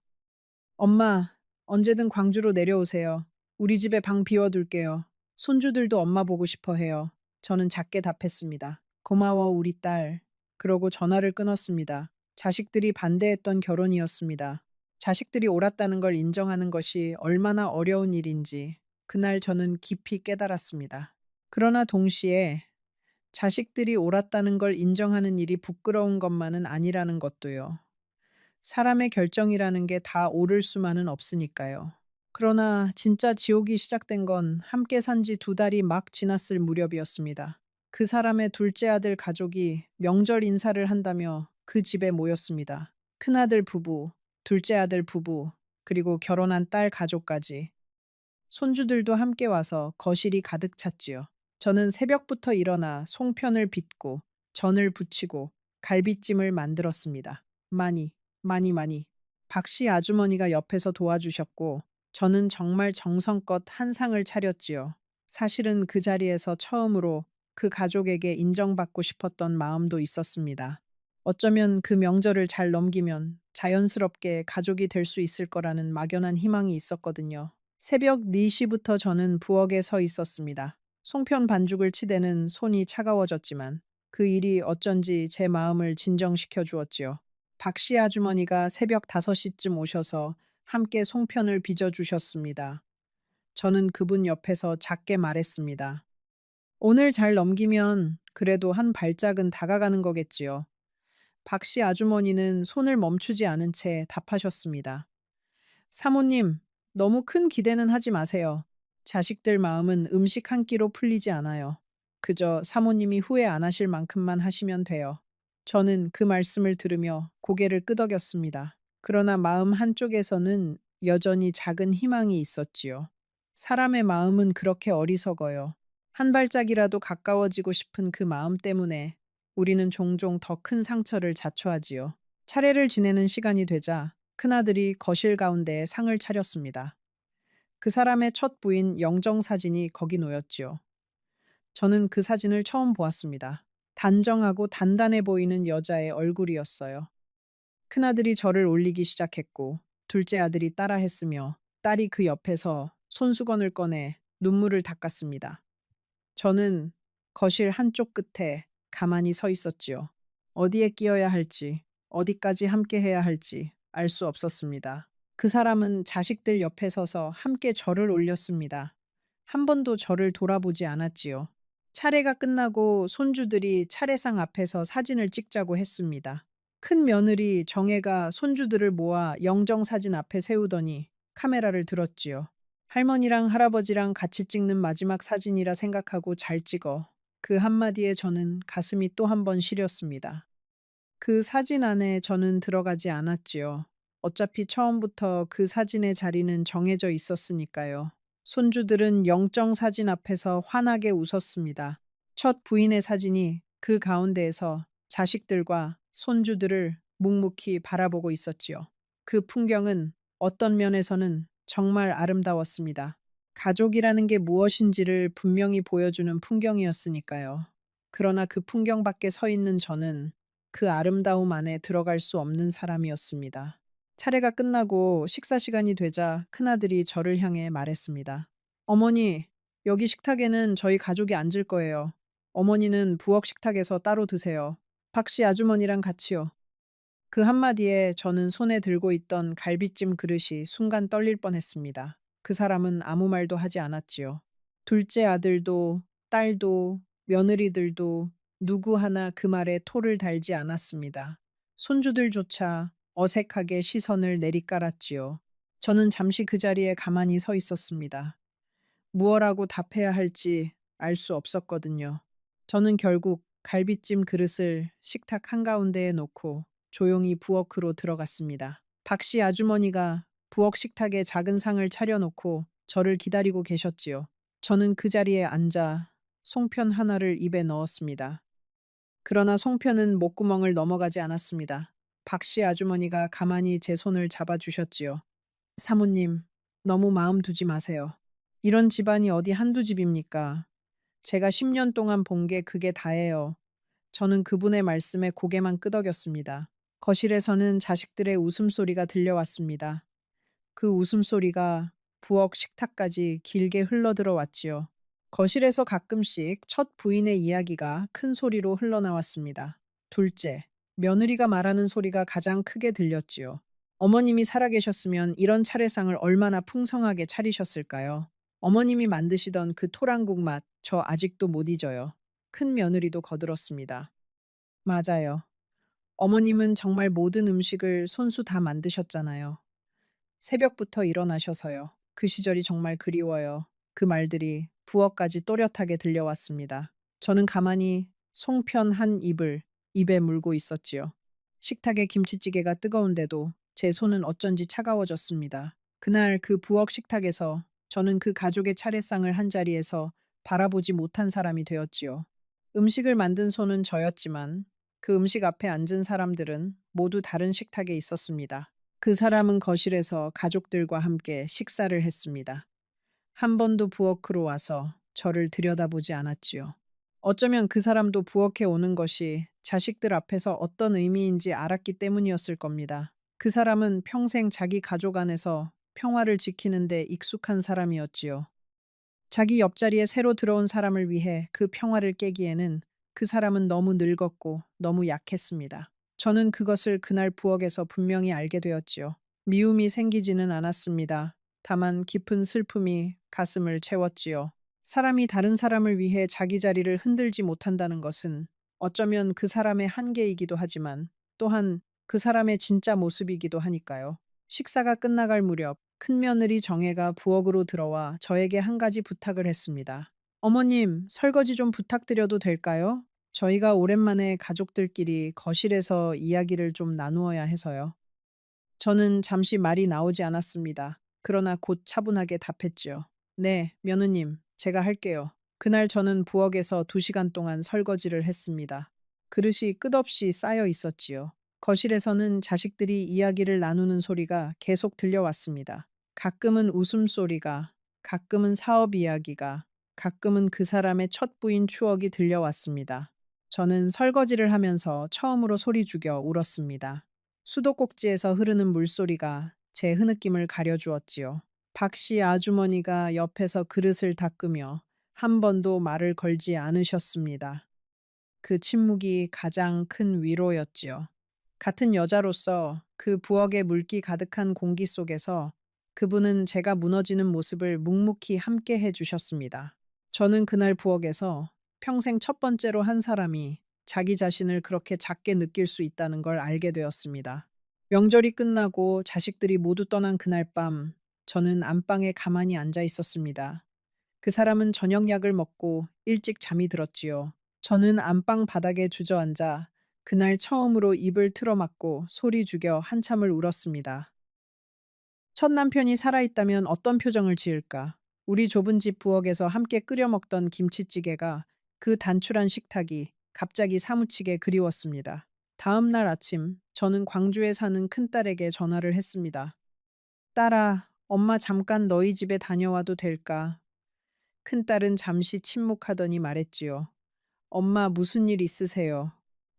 "엄마, 언제든 광주로 내려오세요. 우리 집에 방 비워둘게요. 손주들도 엄마 보고 싶어 해요." 저는 작게 답했습니다. "고마워, 우리 딸." 그러고 전화를 끊었습니다. 자식들이 반대했던 결혼이었습니다. 자식들이 옳았다는 걸 인정하는 것이 얼마나 어려운 일인지 그날 저는 깊이 깨달았습니다. 그러나 동시에 자식들이 옳았다는 걸 인정하는 일이 부끄러운 것만은 아니라는 것도요. 사람의 결정이라는 게 다 옳을 수만은 없으니까요. 그러나 진짜 지옥이 시작된 건 함께 산 지 두 달이 막 지났을 무렵이었습니다. 그 사람의 둘째 아들 가족이 명절 인사를 한다며 그 집에 모였습니다. 큰아들 부부, 둘째 아들 부부, 그리고 결혼한 딸 가족까지. 손주들도 함께 와서 거실이 가득 찼지요. 저는 새벽부터 일어나 송편을 빚고 전을 부치고 갈비찜을 만들었습니다. 많이, 많이. 박씨 아주머니가 옆에서 도와주셨고 저는 정말 정성껏 한 상을 차렸지요. 사실은 그 자리에서 처음으로 그 가족에게 인정받고 싶었던 마음도 있었습니다. 어쩌면 그 명절을 잘 넘기면 자연스럽게 가족이 될 수 있을 거라는 막연한 희망이 있었거든요. 새벽 4시부터 저는 부엌에 서 있었습니다. 송편 반죽을 치대는 손이 차가워졌지만 그 일이 어쩐지 제 마음을 진정시켜 주었지요. 박씨 아주머니가 새벽 5시쯤 오셔서 함께 송편을 빚어 주셨습니다. 저는 그분 옆에서 작게 말했습니다. 오늘 잘 넘기면 그래도 한 발짝은 다가가는 거겠지요. 박씨 아주머니는 손을 멈추지 않은 채 답하셨습니다. 사모님, 너무 큰 기대는 하지 마세요. 자식들 마음은 음식 한 끼로 풀리지 않아요. 그저 사모님이 후회 안 하실 만큼만 하시면 돼요. 저는 그 말씀을 들으며 고개를 끄덕였습니다. 그러나 마음 한쪽에서는 여전히 작은 희망이 있었지요. 사람의 마음은 그렇게 어리석어요. 한 발짝이라도 가까워지고 싶은 그 마음 때문에 우리는 종종 더 큰 상처를 자초하지요. 차례를 지내는 시간이 되자 큰아들이 거실 가운데에 상을 차렸습니다. 그 사람의 첫 부인 영정 사진이 거기 놓였지요. 저는 그 사진을 처음 보았습니다. 단정하고 단단해 보이는 여자의 얼굴이었어요. 큰아들이 저를 올리기 시작했고 둘째 아들이 따라했으며 딸이 그 옆에서 손수건을 꺼내 눈물을 닦았습니다. 저는 거실 한쪽 끝에 가만히 서 있었지요. 어디에 끼어야 할지, 어디까지 함께 해야 할지 알 수 없었습니다. 그 사람은 자식들 옆에 서서 함께 절을 올렸습니다. 한 번도 저를 돌아보지 않았지요. 차례가 끝나고 손주들이 차례상 앞에서 사진을 찍자고 했습니다. 큰 며느리 정혜가 손주들을 모아 영정사진 앞에 세우더니 카메라를 들었지요. 할머니랑 할아버지랑 같이 찍는 마지막 사진이라 생각하고 잘 찍어. 그 한마디에 저는 가슴이 또 한 번 시렸습니다. 그 사진 안에 저는 들어가지 않았지요. 어차피 처음부터 그 사진의 자리는 정해져 있었으니까요. 손주들은 영정 사진 앞에서 환하게 웃었습니다. 첫 부인의 사진이 그 가운데에서 자식들과 손주들을 묵묵히 바라보고 있었지요. 그 풍경은 어떤 면에서는 정말 아름다웠습니다. 가족이라는 게 무엇인지를 분명히 보여주는 풍경이었으니까요. 그러나 그 풍경 밖에 서 있는 저는 그 아름다움 안에 들어갈 수 없는 사람이었습니다. 차례가 끝나고 식사 시간이 되자 큰아들이 저를 향해 말했습니다. 어머니, 여기 식탁에는 저희 가족이 앉을 거예요. 어머니는 부엌 식탁에서 따로 드세요. 박씨 아주머니랑 같이요. 그 한마디에 저는 손에 들고 있던 갈비찜 그릇이 순간 떨릴 뻔했습니다. 그 사람은 아무 말도 하지 않았지요. 둘째 아들도, 딸도, 며느리들도 누구 하나 그 말에 토를 달지 않았습니다. 손주들조차 어색하게 시선을 내리깔았지요. 저는 잠시 그 자리에 가만히 서 있었습니다. 무엇라고 답해야 할지 알 수 없었거든요. 저는 결국 갈비찜 그릇을 식탁 한가운데에 놓고 조용히 부엌으로 들어갔습니다. 박씨 아주머니가 부엌 식탁에 작은 상을 차려놓고 저를 기다리고 계셨지요. 저는 그 자리에 앉아 송편 하나를 입에 넣었습니다. 그러나 송편은 목구멍을 넘어가지 않았습니다. 박씨 아주머니가 가만히 제 손을 잡아주셨지요. 사모님, 너무 마음 두지 마세요. 이런 집안이 어디 한두 집입니까? 제가 10년 동안 본 게 그게 다예요. 저는 그분의 말씀에 고개만 끄덕였습니다. 거실에서는 자식들의 웃음소리가 들려왔습니다. 그 웃음소리가 부엌 식탁까지 길게 흘러들어 왔지요. 거실에서 가끔씩 첫 부인의 이야기가 큰 소리로 흘러나왔습니다. 둘째, 며느리가 말하는 소리가 가장 크게 들렸지요. 어머님이 살아계셨으면 이런 차례상을 얼마나 풍성하게 차리셨을까요? 어머님이 만드시던 그 토랑국 맛, 저 아직도 못 잊어요. 큰 며느리도 거들었습니다. 맞아요. 어머님은 정말 모든 음식을 손수 다 만드셨잖아요. 새벽부터 일어나셔서요. 그 시절이 정말 그리워요. 그 말들이 부엌까지 또렷하게 들려왔습니다. 저는 가만히 송편 한 입을 입에 물고 있었지요. 식탁에 김치찌개가 뜨거운데도 제 손은 어쩐지 차가워졌습니다. 그날 그 부엌 식탁에서 저는 그 가족의 차례상을 한 자리에서 바라보지 못한 사람이 되었지요. 음식을 만든 손은 저였지만 그 음식 앞에 앉은 사람들은 모두 다른 식탁에 있었습니다. 그 사람은 거실에서 가족들과 함께 식사를 했습니다. 한 번도 부엌으로 와서 저를 들여다보지 않았지요. 어쩌면 그 사람도 부엌에 오는 것이 자식들 앞에서 어떤 의미인지 알았기 때문이었을 겁니다. 그 사람은 평생 자기 가족 안에서 평화를 지키는데 익숙한 사람이었지요. 자기 옆자리에 새로 들어온 사람을 위해 그 평화를 깨기에는 그 사람은 너무 늙었고 너무 약했습니다. 저는 그것을 그날 부엌에서 분명히 알게 되었지요. 미움이 생기지는 않았습니다. 다만 깊은 슬픔이 가슴을 채웠지요. 사람이 다른 사람을 위해 자기 자리를 흔들지 못한다는 것은 어쩌면 그 사람의 한계이기도 하지만 또한 그 사람의 진짜 모습이기도 하니까요. 식사가 끝나갈 무렵 큰며느리 정혜가 부엌으로 들어와 저에게 한 가지 부탁을 했습니다. 어머님, 설거지 좀 부탁드려도 될까요? 저희가 오랜만에 가족들끼리 거실에서 이야기를 좀 나누어야 해서요. 저는 잠시 말이 나오지 않았습니다. 그러나 곧 차분하게 답했지요. 네, 며느님, 제가 할게요. 그날 저는 부엌에서 2시간 동안 설거지를 했습니다. 그릇이 끝없이 쌓여 있었지요. 거실에서는 자식들이 이야기를 나누는 소리가 계속 들려왔습니다. 가끔은 웃음소리가, 가끔은 사업 이야기가, 가끔은 그 사람의 첫 부인 추억이 들려왔습니다. 저는 설거지를 하면서 처음으로 소리 죽여 울었습니다. 수도꼭지에서 흐르는 물소리가 제 흐느낌을 가려주었지요. 박씨 아주머니가 옆에서 그릇을 닦으며 한 번도 말을 걸지 않으셨습니다. 그 침묵이 가장 큰 위로였지요. 같은 여자로서 그 부엌의 물기 가득한 공기 속에서 그분은 제가 무너지는 모습을 묵묵히 함께 해주셨습니다. 저는 그날 부엌에서 평생 첫 번째로 한 사람이 자기 자신을 그렇게 작게 느낄 수 있다는 걸 알게 되었습니다. 명절이 끝나고 자식들이 모두 떠난 그날 밤, 저는 안방에 가만히 앉아 있었습니다. 그 사람은 저녁약을 먹고 일찍 잠이 들었지요. 저는 안방 바닥에 주저앉아 그날 처음으로 입을 틀어막고 소리 죽여 한참을 울었습니다. 첫 남편이 살아있다면 어떤 표정을 지을까? 우리 좁은 집 부엌에서 함께 끓여 먹던 김치찌개가 그 단출한 식탁이 갑자기 사무치게 그리웠습니다. 다음 날 아침, 저는 광주에 사는 큰딸에게 전화를 했습니다. 딸아, 엄마 잠깐 너희 집에 다녀와도 될까? 큰딸은 잠시 침묵하더니 말했지요. 엄마 무슨 일 있으세요?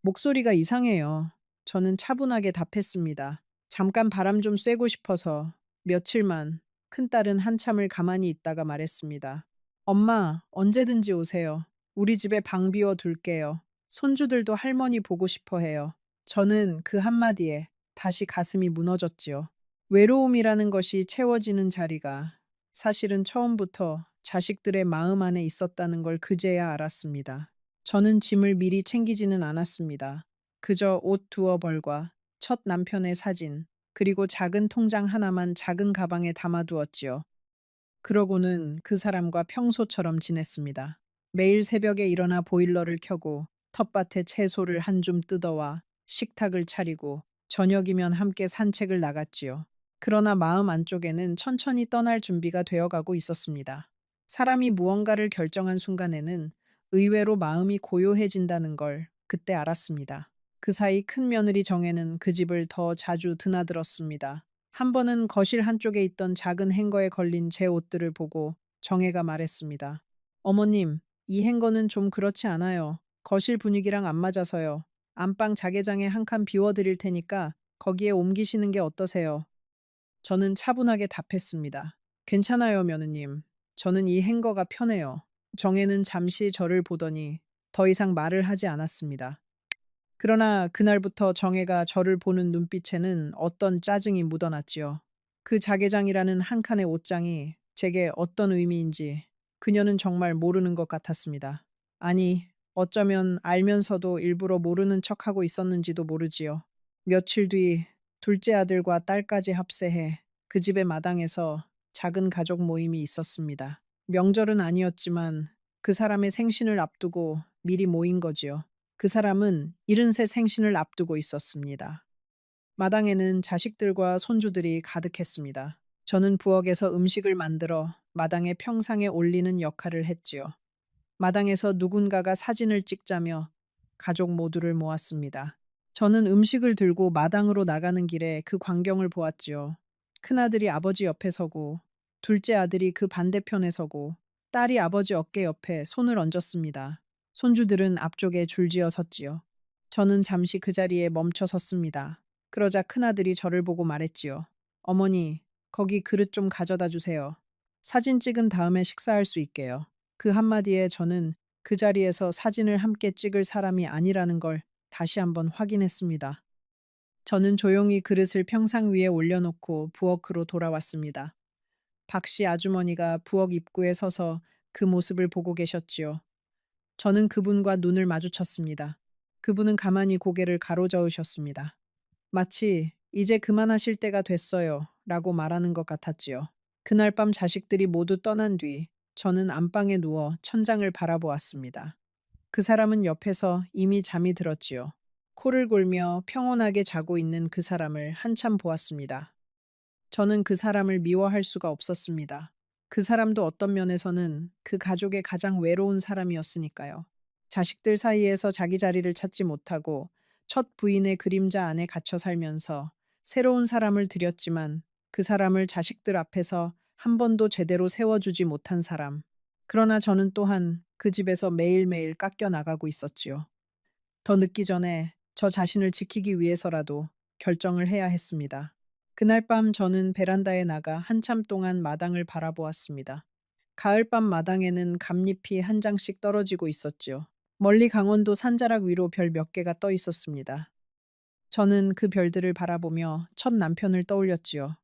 목소리가 이상해요. 저는 차분하게 답했습니다. 잠깐 바람 좀 쐬고 싶어서 며칠만. 큰딸은 한참을 가만히 있다가 말했습니다. 엄마, 언제든지 오세요. 우리 집에 방 비워 둘게요. 손주들도 할머니 보고 싶어 해요. 저는 그 한마디에 다시 가슴이 무너졌지요. 외로움이라는 것이 채워지는 자리가 사실은 처음부터 자식들의 마음 안에 있었다는 걸 그제야 알았습니다. 저는 짐을 미리 챙기지는 않았습니다. 그저 옷 두어 벌과 첫 남편의 사진, 그리고 작은 통장 하나만 작은 가방에 담아두었지요. 그러고는 그 사람과 평소처럼 지냈습니다. 매일 새벽에 일어나 보일러를 켜고 텃밭에 채소를 한 줌 뜯어와 식탁을 차리고 저녁이면 함께 산책을 나갔지요. 그러나 마음 안쪽에는 천천히 떠날 준비가 되어가고 있었습니다. 사람이 무언가를 결정한 순간에는 의외로 마음이 고요해진다는 걸 그때 알았습니다. 그 사이 큰 며느리 정혜는 그 집을 더 자주 드나들었습니다. 한 번은 거실 한쪽에 있던 작은 행거에 걸린 제 옷들을 보고 정혜가 말했습니다. 어머님, 이 행거는 좀 그렇지 않아요. 거실 분위기랑 안 맞아서요. 안방 자개장에 한 칸 비워드릴 테니까 거기에 옮기시는 게 어떠세요? 저는 차분하게 답했습니다. 괜찮아요, 며느님. 저는 이 행거가 편해요. 정혜는 잠시 저를 보더니 더 이상 말을 하지 않았습니다. 그러나 그날부터 정혜가 저를 보는 눈빛에는 어떤 짜증이 묻어났지요. 그 자개장이라는 한 칸의 옷장이 제게 어떤 의미인지 그녀는 정말 모르는 것 같았습니다. 아니, 어쩌면 알면서도 일부러 모르는 척하고 있었는지도 모르지요. 며칠 뒤 둘째 아들과 딸까지 합세해 그 집의 마당에서 작은 가족 모임이 있었습니다. 명절은 아니었지만 그 사람의 생신을 앞두고 미리 모인 거지요. 그 사람은 73 생신을 앞두고 있었습니다. 마당에는 자식들과 손주들이 가득했습니다. 저는 부엌에서 음식을 만들어 마당의 평상에 올리는 역할을 했지요. 마당에서 누군가가 사진을 찍자며 가족 모두를 모았습니다. 저는 음식을 들고 마당으로 나가는 길에 그 광경을 보았지요. 큰아들이 아버지 옆에 서고, 둘째 아들이 그 반대편에 서고, 딸이 아버지 어깨 옆에 손을 얹었습니다. 손주들은 앞쪽에 줄지어 섰지요. 저는 잠시 그 자리에 멈춰 섰습니다. 그러자 큰아들이 저를 보고 말했지요. 어머니, 거기 그릇 좀 가져다 주세요. 사진 찍은 다음에 식사할 수 있게요. 그 한마디에 저는 그 자리에서 사진을 함께 찍을 사람이 아니라는 걸 다시 한번 확인했습니다. 저는 조용히 그릇을 평상 위에 올려놓고 부엌으로 돌아왔습니다. 박씨 아주머니가 부엌 입구에 서서 그 모습을 보고 계셨지요. 저는 그분과 눈을 마주쳤습니다. 그분은 가만히 고개를 가로저으셨습니다. 마치 이제 그만하실 때가 됐어요 라고 말하는 것 같았지요. 그날 밤 자식들이 모두 떠난 뒤 저는 안방에 누워 천장을 바라보았습니다. 그 사람은 옆에서 이미 잠이 들었지요. 코를 골며 평온하게 자고 있는 그 사람을 한참 보았습니다. 저는 그 사람을 미워할 수가 없었습니다. 그 사람도 어떤 면에서는 그 가족의 가장 외로운 사람이었으니까요. 자식들 사이에서 자기 자리를 찾지 못하고 첫 부인의 그림자 안에 갇혀 살면서 새로운 사람을 들였지만 그 사람을 자식들 앞에서 한 번도 제대로 세워주지 못한 사람. 그러나 저는 또한 그 집에서 매일매일 깎여 나가고 있었지요. 더 늦기 전에 저 자신을 지키기 위해서라도 결정을 해야 했습니다. 그날 밤 저는 베란다에 나가 한참 동안 마당을 바라보았습니다. 가을밤 마당에는 감잎이 한 장씩 떨어지고 있었지요. 멀리 강원도 산자락 위로 별 몇 개가 떠 있었습니다. 저는 그 별들을 바라보며 첫 남편을 떠올렸지요.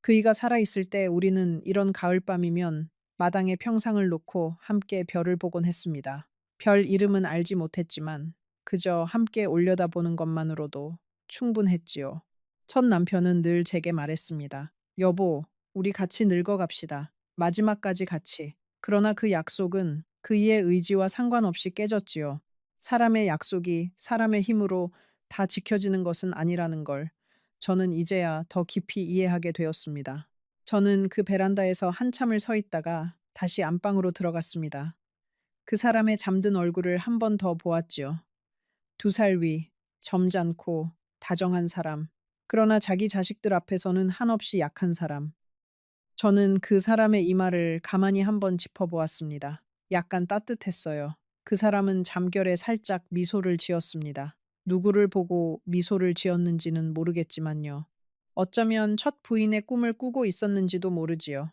그이가 살아있을 때 우리는 이런 가을밤이면 마당에 평상을 놓고 함께 별을 보곤 했습니다. 별 이름은 알지 못했지만 그저 함께 올려다보는 것만으로도 충분했지요. 첫 남편은 늘 제게 말했습니다. 여보, 우리 같이 늙어갑시다. 마지막까지 같이. 그러나 그 약속은 그이의 의지와 상관없이 깨졌지요. 사람의 약속이 사람의 힘으로 다 지켜지는 것은 아니라는 걸 저는 이제야 더 깊이 이해하게 되었습니다. 저는 그 베란다에서 한참을 서 있다가 다시 안방으로 들어갔습니다. 그 사람의 잠든 얼굴을 한 번 더 보았지요. 2살 위, 점잖고 다정한 사람. 그러나 자기 자식들 앞에서는 한없이 약한 사람. 저는 그 사람의 이마를 가만히 한번 짚어보았습니다. 약간 따뜻했어요. 그 사람은 잠결에 살짝 미소를 지었습니다. 누구를 보고 미소를 지었는지는 모르겠지만요. 어쩌면 첫 부인의 꿈을 꾸고 있었는지도 모르지요.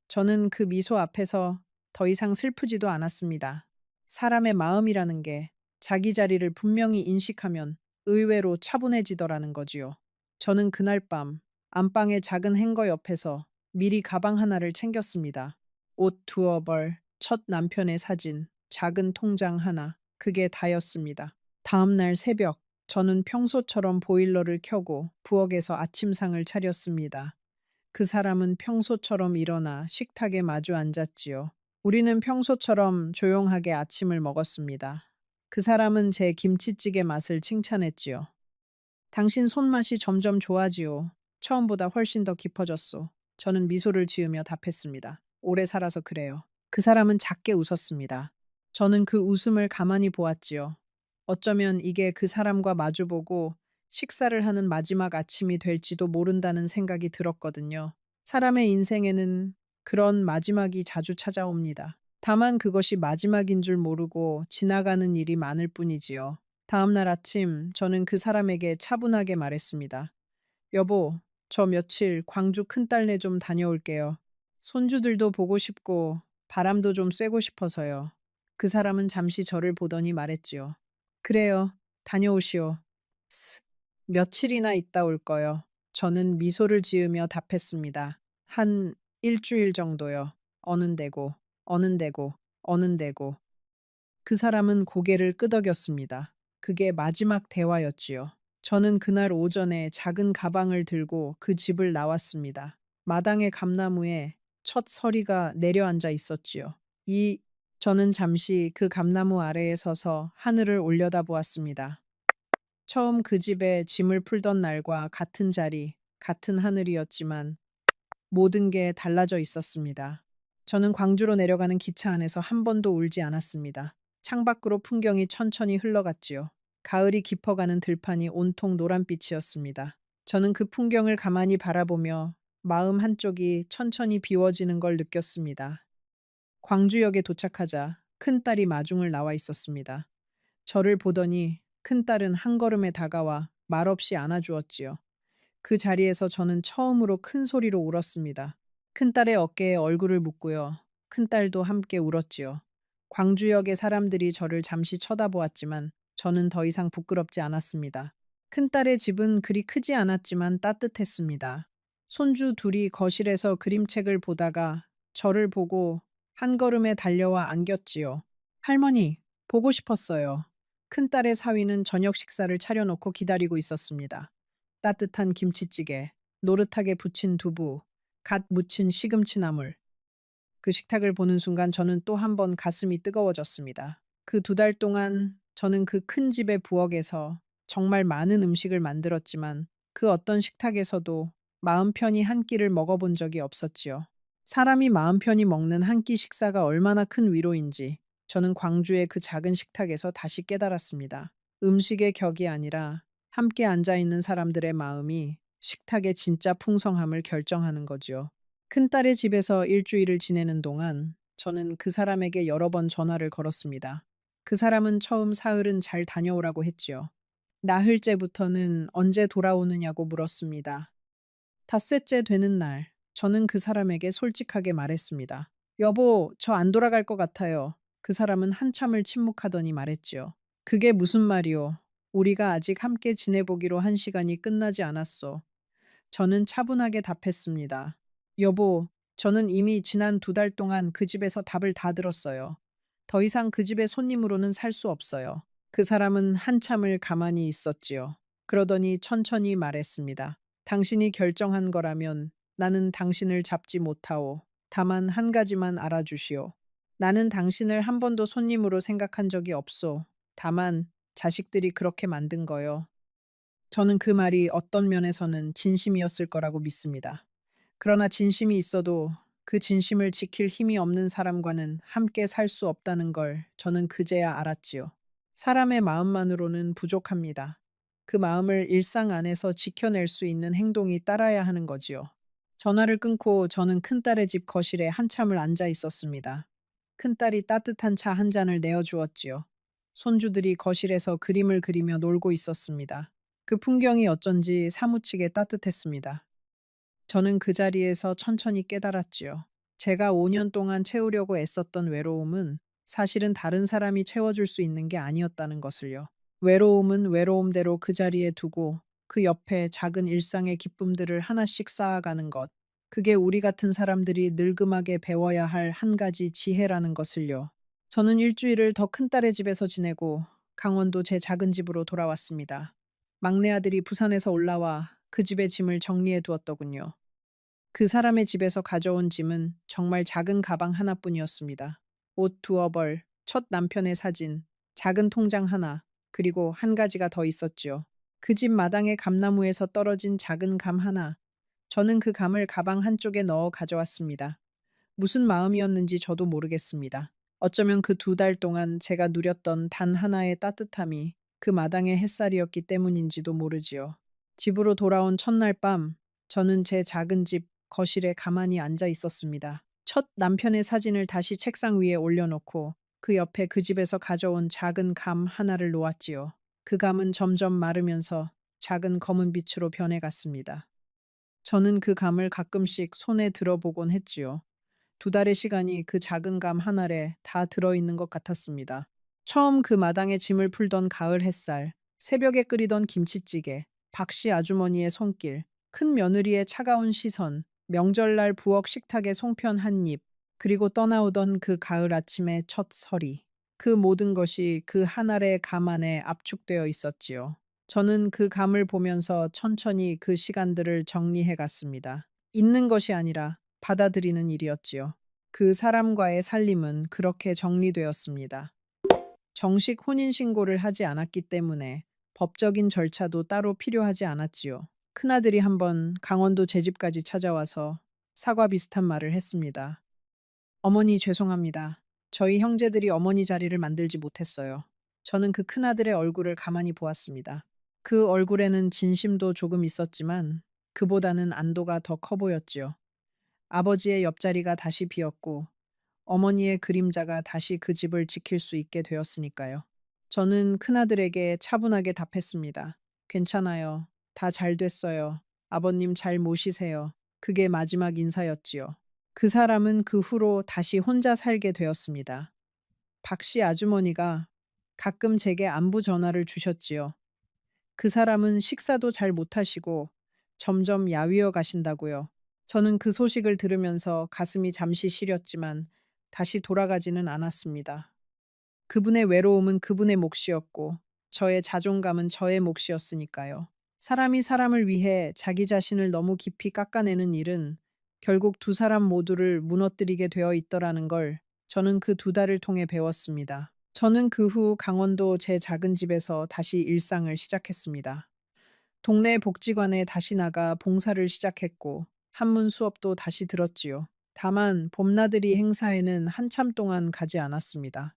저는 그 미소 앞에서 더 이상 슬프지도 않았습니다. 사람의 마음이라는 게 자기 자리를 분명히 인식하면 의외로 차분해지더라는 거지요. 저는 그날 밤 안방의 작은 행거 옆에서 미리 가방 하나를 챙겼습니다. 옷 두어 벌, 첫 남편의 사진, 작은 통장 하나, 그게 다였습니다. 다음 날 새벽, 저는 평소처럼 보일러를 켜고 부엌에서 아침상을 차렸습니다. 그 사람은 평소처럼 일어나 식탁에 마주 앉았지요. 우리는 평소처럼 조용하게 아침을 먹었습니다. 그 사람은 제 김치찌개 맛을 칭찬했지요. 당신 손맛이 점점 좋아지요. 처음보다 훨씬 더 깊어졌소. 저는 미소를 지으며 답했습니다. 오래 살아서 그래요. 그 사람은 작게 웃었습니다. 저는 그 웃음을 가만히 보았지요. 어쩌면 이게 그 사람과 마주보고 식사를 하는 마지막 아침이 될지도 모른다는 생각이 들었거든요. 사람의 인생에는 그런 마지막이 자주 찾아옵니다. 다만 그것이 마지막인 줄 모르고 지나가는 일이 많을 뿐이지요. 다음 날 아침 저는 그 사람에게 차분하게 말했습니다. 여보, 저 며칠 광주 큰딸네 좀 다녀올게요. 손주들도 보고 싶고 바람도 좀 쐬고 싶어서요. 그 사람은 잠시 저를 보더니 말했지요. 그래요. 다녀오시오. 스, 며칠이나 있다 올 거요. 저는 미소를 지으며 답했습니다. 한 일주일 정도요. 어는 데고, 어는 데고, 어는 데고. 그 사람은 고개를 끄덕였습니다. 그게 마지막 대화였지요. 저는 그날 오전에 작은 가방을 들고 그 집을 나왔습니다. 마당의 감나무에 첫 서리가 내려앉아 있었지요. 이 저는 잠시 그 감나무 아래에 서서 하늘을 올려다보았습니다. 처음 그 집에 짐을 풀던 날과 같은 자리, 같은 하늘이었지만 모든 게 달라져 있었습니다. 저는 광주로 내려가는 기차 안에서 한 번도 울지 않았습니다. 창밖으로 풍경이 천천히 흘러갔지요. 가을이 깊어가는 들판이 온통 노란빛이었습니다. 저는 그 풍경을 가만히 바라보며 마음 한쪽이 천천히 비워지는 걸 느꼈습니다. 광주역에 도착하자 큰딸이 마중을 나와 있었습니다. 저를 보더니 큰딸은 한 걸음에 다가와 말없이 안아주었지요. 그 자리에서 저는 처음으로 큰 소리로 울었습니다. 큰딸의 어깨에 얼굴을 묻고요. 큰딸도 함께 울었지요. 광주역의 사람들이 저를 잠시 쳐다보았지만 저는 더 이상 부끄럽지 않았습니다. 큰딸의 집은 그리 크지 않았지만 따뜻했습니다. 손주 둘이 거실에서 그림책을 보다가 저를 보고 한 걸음에 달려와 안겼지요. 할머니, 보고 싶었어요. 큰딸의 사위는 저녁 식사를 차려놓고 기다리고 있었습니다. 따뜻한 김치찌개, 노릇하게 부친 두부, 갓 무친 시금치 나물. 그 식탁을 보는 순간 저는 또 한 번 가슴이 뜨거워졌습니다. 그 두 달 동안 저는 그 큰 집의 부엌에서 정말 많은 음식을 만들었지만 그 어떤 식탁에서도 마음 편히 한 끼를 먹어본 적이 없었지요. 사람이 마음 편히 먹는 한 끼 식사가 얼마나 큰 위로인지 저는 광주의 그 작은 식탁에서 다시 깨달았습니다. 음식의 격이 아니라 함께 앉아 있는 사람들의 마음이 식탁의 진짜 풍성함을 결정하는 거지요. 큰딸의 집에서 일주일을 지내는 동안 저는 그 사람에게 여러 번 전화를 걸었습니다. 그 사람은 처음 사흘은 잘 다녀오라고 했지요. 나흘째부터는 언제 돌아오느냐고 물었습니다. 닷새째 되는 날, 저는 그 사람에게 솔직하게 말했습니다. 여보, 저 안 돌아갈 것 같아요. 그 사람은 한참을 침묵하더니 말했지요. 그게 무슨 말이오? 우리가 아직 함께 지내보기로 한 시간이 끝나지 않았어. 저는 차분하게 답했습니다. 여보, 저는 이미 지난 두 달 동안 그 집에서 답을 다 들었어요. 더 이상 그 집의 손님으로는 살 수 없어요. 그 사람은 한참을 가만히 있었지요. 그러더니 천천히 말했습니다. 당신이 결정한 거라면 나는 당신을 잡지 못하오. 다만 한 가지만 알아주시오. 나는 당신을 한 번도 손님으로 생각한 적이 없소. 다만 자식들이 그렇게 만든 거요. 저는 그 말이 어떤 면에서는 진심이었을 거라고 믿습니다. 그러나 진심이 있어도 그 진심을 지킬 힘이 없는 사람과는 함께 살 수 없다는 걸 저는 그제야 알았지요. 사람의 마음만으로는 부족합니다. 그 마음을 일상 안에서 지켜낼 수 있는 행동이 따라야 하는 거지요. 전화를 끊고 저는 큰딸의 집 거실에 한참을 앉아 있었습니다. 큰딸이 따뜻한 차 한 잔을 내어주었지요. 손주들이 거실에서 그림을 그리며 놀고 있었습니다. 그 풍경이 어쩐지 사무치게 따뜻했습니다. 저는 그 자리에서 천천히 깨달았지요. 제가 5년 동안 채우려고 애썼던 외로움은 사실은 다른 사람이 채워줄 수 있는 게 아니었다는 것을요. 외로움은 외로움대로 그 자리에 두고 그 옆에 작은 일상의 기쁨들을 하나씩 쌓아가는 것. 그게 우리 같은 사람들이 늙음하게 배워야 할 한 가지 지혜라는 것을요. 저는 일주일을 더 큰딸의 집에서 지내고 강원도 제 작은 집으로 돌아왔습니다. 막내 아들이 부산에서 올라와 그 집의 짐을 정리해 두었더군요. 그 사람의 집에서 가져온 짐은 정말 작은 가방 하나뿐이었습니다. 옷 두어 벌, 첫 남편의 사진, 작은 통장 하나, 그리고 한 가지가 더 있었지요. 그 집 마당의 감나무에서 떨어진 작은 감 하나. 저는 그 감을 가방 한쪽에 넣어 가져왔습니다. 무슨 마음이었는지 저도 모르겠습니다. 어쩌면 그 2달 동안 제가 누렸던 단 하나의 따뜻함이 그 마당의 햇살이었기 때문인지도 모르지요. 집으로 돌아온 첫날 밤, 저는 제 작은 집 거실에 가만히 앉아 있었습니다. 첫 남편의 사진을 다시 책상 위에 올려놓고 그 옆에 그 집에서 가져온 작은 감 하나를 놓았지요. 그 감은 점점 마르면서 작은 검은 빛으로 변해갔습니다. 저는 그 감을 가끔씩 손에 들어보곤 했지요. 2달의 시간이 그 작은 감 하나에 다 들어있는 것 같았습니다. 처음 그 마당에 짐을 풀던 가을 햇살, 새벽에 끓이던 김치찌개, 박씨 아주머니의 손길, 큰 며느리의 차가운 시선, 명절날 부엌 식탁의 송편 한 입, 그리고 떠나오던 그 가을 아침의 첫 서리. 그 모든 것이 그 한 알의 감 안에 압축되어 있었지요. 저는 그 감을 보면서 천천히 그 시간들을 정리해 갔습니다. 있는 것이 아니라 받아들이는 일이었지요. 그 사람과의 살림은 그렇게 정리되었습니다. 정식 혼인신고를 하지 않았기 때문에 법적인 절차도 따로 필요하지 않았지요. 큰아들이 한번 강원도 제 집까지 찾아와서 사과 비슷한 말을 했습니다. 어머니 죄송합니다. 저희 형제들이 어머니 자리를 만들지 못했어요. 저는 그 큰아들의 얼굴을 가만히 보았습니다. 그 얼굴에는 진심도 조금 있었지만 그보다는 안도가 더 커 보였지요. 아버지의 옆자리가 다시 비었고 어머니의 그림자가 다시 그 집을 지킬 수 있게 되었으니까요. 저는 큰아들에게 차분하게 답했습니다. 괜찮아요. 다 잘 됐어요. 아버님 잘 모시세요. 그게 마지막 인사였지요. 그 사람은 그 후로 다시 혼자 살게 되었습니다. 박씨 아주머니가 가끔 제게 안부 전화를 주셨지요. 그 사람은 식사도 잘 못하시고 점점 야위어 가신다고요. 저는 그 소식을 들으면서 가슴이 잠시 시렸지만 다시 돌아가지는 않았습니다. 그분의 외로움은 그분의 몫이었고 저의 자존감은 저의 몫이었으니까요. 사람이 사람을 위해 자기 자신을 너무 깊이 깎아내는 일은 결국 2사람 모두를 무너뜨리게 되어 있더라는 걸 저는 그 2달을 통해 배웠습니다. 저는 그 후 강원도 제 작은 집에서 다시 일상을 시작했습니다. 동네 복지관에 다시 나가 봉사를 시작했고 한문 수업도 다시 들었지요. 다만 봄나들이 행사에는 한참 동안 가지 않았습니다.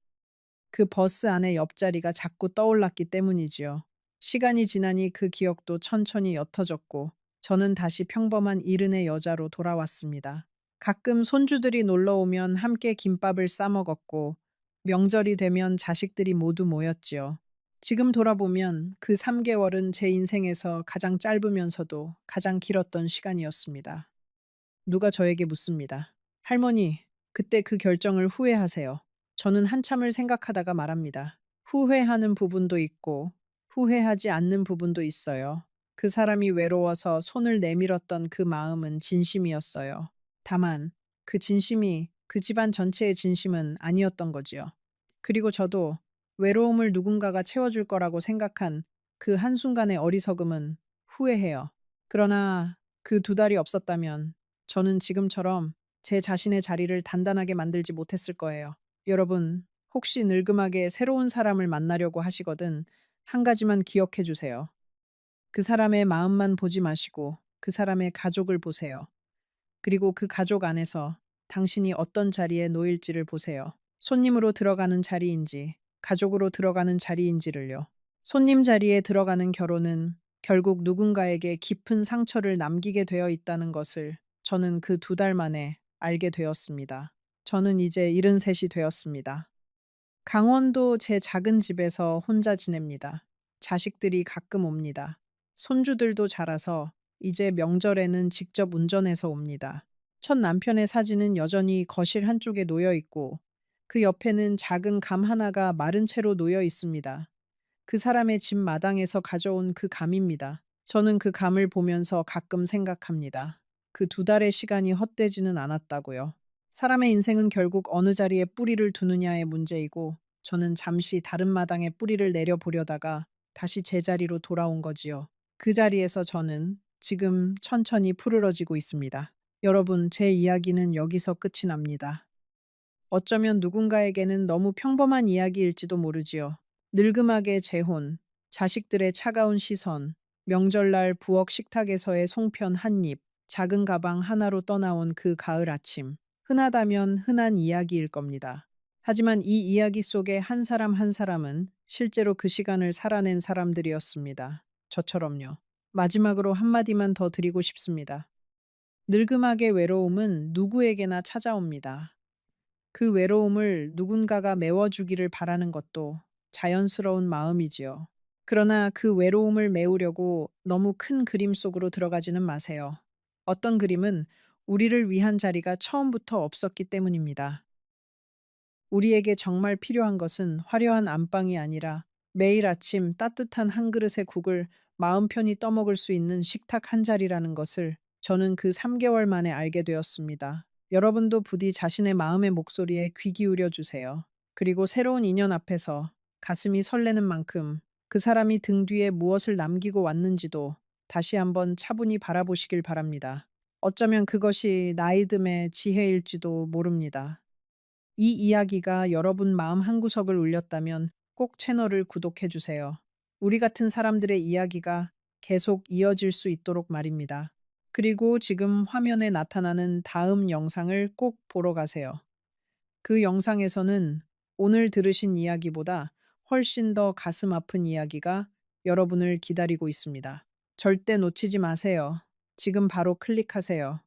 그 버스 안에 옆자리가 자꾸 떠올랐기 때문이지요. 시간이 지나니 그 기억도 천천히 옅어졌고 저는 다시 평범한 이른의 여자로 돌아왔습니다. 가끔 손주들이 놀러 오면 함께 김밥을 싸 먹었고 명절이 되면 자식들이 모두 모였지요. 지금 돌아보면 그 3개월은 제 인생에서 가장 짧으면서도 가장 길었던 시간이었습니다. 누가 저에게 묻습니다. 할머니, 그때 그 결정을 후회하세요? 저는 한참을 생각하다가 말합니다. 후회하는 부분도 있고, 후회하지 않는 부분도 있어요. 그 사람이 외로워서 손을 내밀었던 그 마음은 진심이었어요. 다만, 그 진심이 그 집안 전체의 진심은 아니었던 거지요. 그리고 저도 외로움을 누군가가 채워줄 거라고 생각한 그 한순간의 어리석음은 후회해요. 그러나 그 2달이 없었다면 저는 지금처럼 제 자신의 자리를 단단하게 만들지 못했을 거예요. 여러분, 혹시 늙음하게 새로운 사람을 만나려고 하시거든 한 가지만 기억해 주세요. 그 사람의 마음만 보지 마시고 그 사람의 가족을 보세요. 그리고 그 가족 안에서 당신이 어떤 자리에 놓일지를 보세요. 손님으로 들어가는 자리인지, 가족으로 들어가는 자리인지를요. 손님 자리에 들어가는 결혼은 결국 누군가에게 깊은 상처를 남기게 되어 있다는 것을 저는 그 2달 만에 알게 되었습니다. 저는 이제 73이 되었습니다. 강원도 제 작은 집에서 혼자 지냅니다. 자식들이 가끔 옵니다. 손주들도 자라서 이제 명절에는 직접 운전해서 옵니다. 첫 남편의 사진은 여전히 거실 한쪽에 놓여 있고 그 옆에는 작은 감 하나가 마른 채로 놓여 있습니다. 그 사람의 집 마당에서 가져온 그 감입니다. 저는 그 감을 보면서 가끔 생각합니다. 그 2달의 시간이 헛되지는 않았다고요. 사람의 인생은 결국 어느 자리에 뿌리를 두느냐의 문제이고 저는 잠시 다른 마당에 뿌리를 내려보려다가 다시 제자리로 돌아온 거지요. 그 자리에서 저는 지금 천천히 푸르러지고 있습니다. 여러분, 제 이야기는 여기서 끝이 납니다. 어쩌면 누군가에게는 너무 평범한 이야기일지도 모르지요. 늙음하게 재혼, 자식들의 차가운 시선, 명절날 부엌 식탁에서의 송편 한 입, 작은 가방 하나로 떠나온 그 가을 아침. 흔하다면 흔한 이야기일 겁니다. 하지만 이 이야기 속에 한 사람 한 사람은 실제로 그 시간을 살아낸 사람들이었습니다. 저처럼요. 마지막으로 한마디만 더 드리고 싶습니다. 늙음하게 외로움은 누구에게나 찾아옵니다. 그 외로움을 누군가가 메워주기를 바라는 것도 자연스러운 마음이지요. 그러나 그 외로움을 메우려고 너무 큰 그림 속으로 들어가지는 마세요. 어떤 그림은 우리를 위한 자리가 처음부터 없었기 때문입니다. 우리에게 정말 필요한 것은 화려한 안방이 아니라 매일 아침 따뜻한 한 그릇의 국을 마음 편히 떠먹을 수 있는 식탁 한 자리라는 것을 저는 그 3개월 만에 알게 되었습니다. 여러분도 부디 자신의 마음의 목소리에 귀 기울여 주세요. 그리고 새로운 인연 앞에서 가슴이 설레는 만큼 그 사람이 등 뒤에 무엇을 남기고 왔는지도 다시 한번 차분히 바라보시길 바랍니다. 어쩌면 그것이 나이듦의 지혜일지도 모릅니다. 이 이야기가 여러분 마음 한구석을 울렸다면 꼭 채널을 구독해 주세요. 우리 같은 사람들의 이야기가 계속 이어질 수 있도록 말입니다. 그리고 지금 화면에 나타나는 다음 영상을 꼭 보러 가세요. 그 영상에서는 오늘 들으신 이야기보다 훨씬 더 가슴 아픈 이야기가 여러분을 기다리고 있습니다. 절대 놓치지 마세요. 지금 바로 클릭하세요.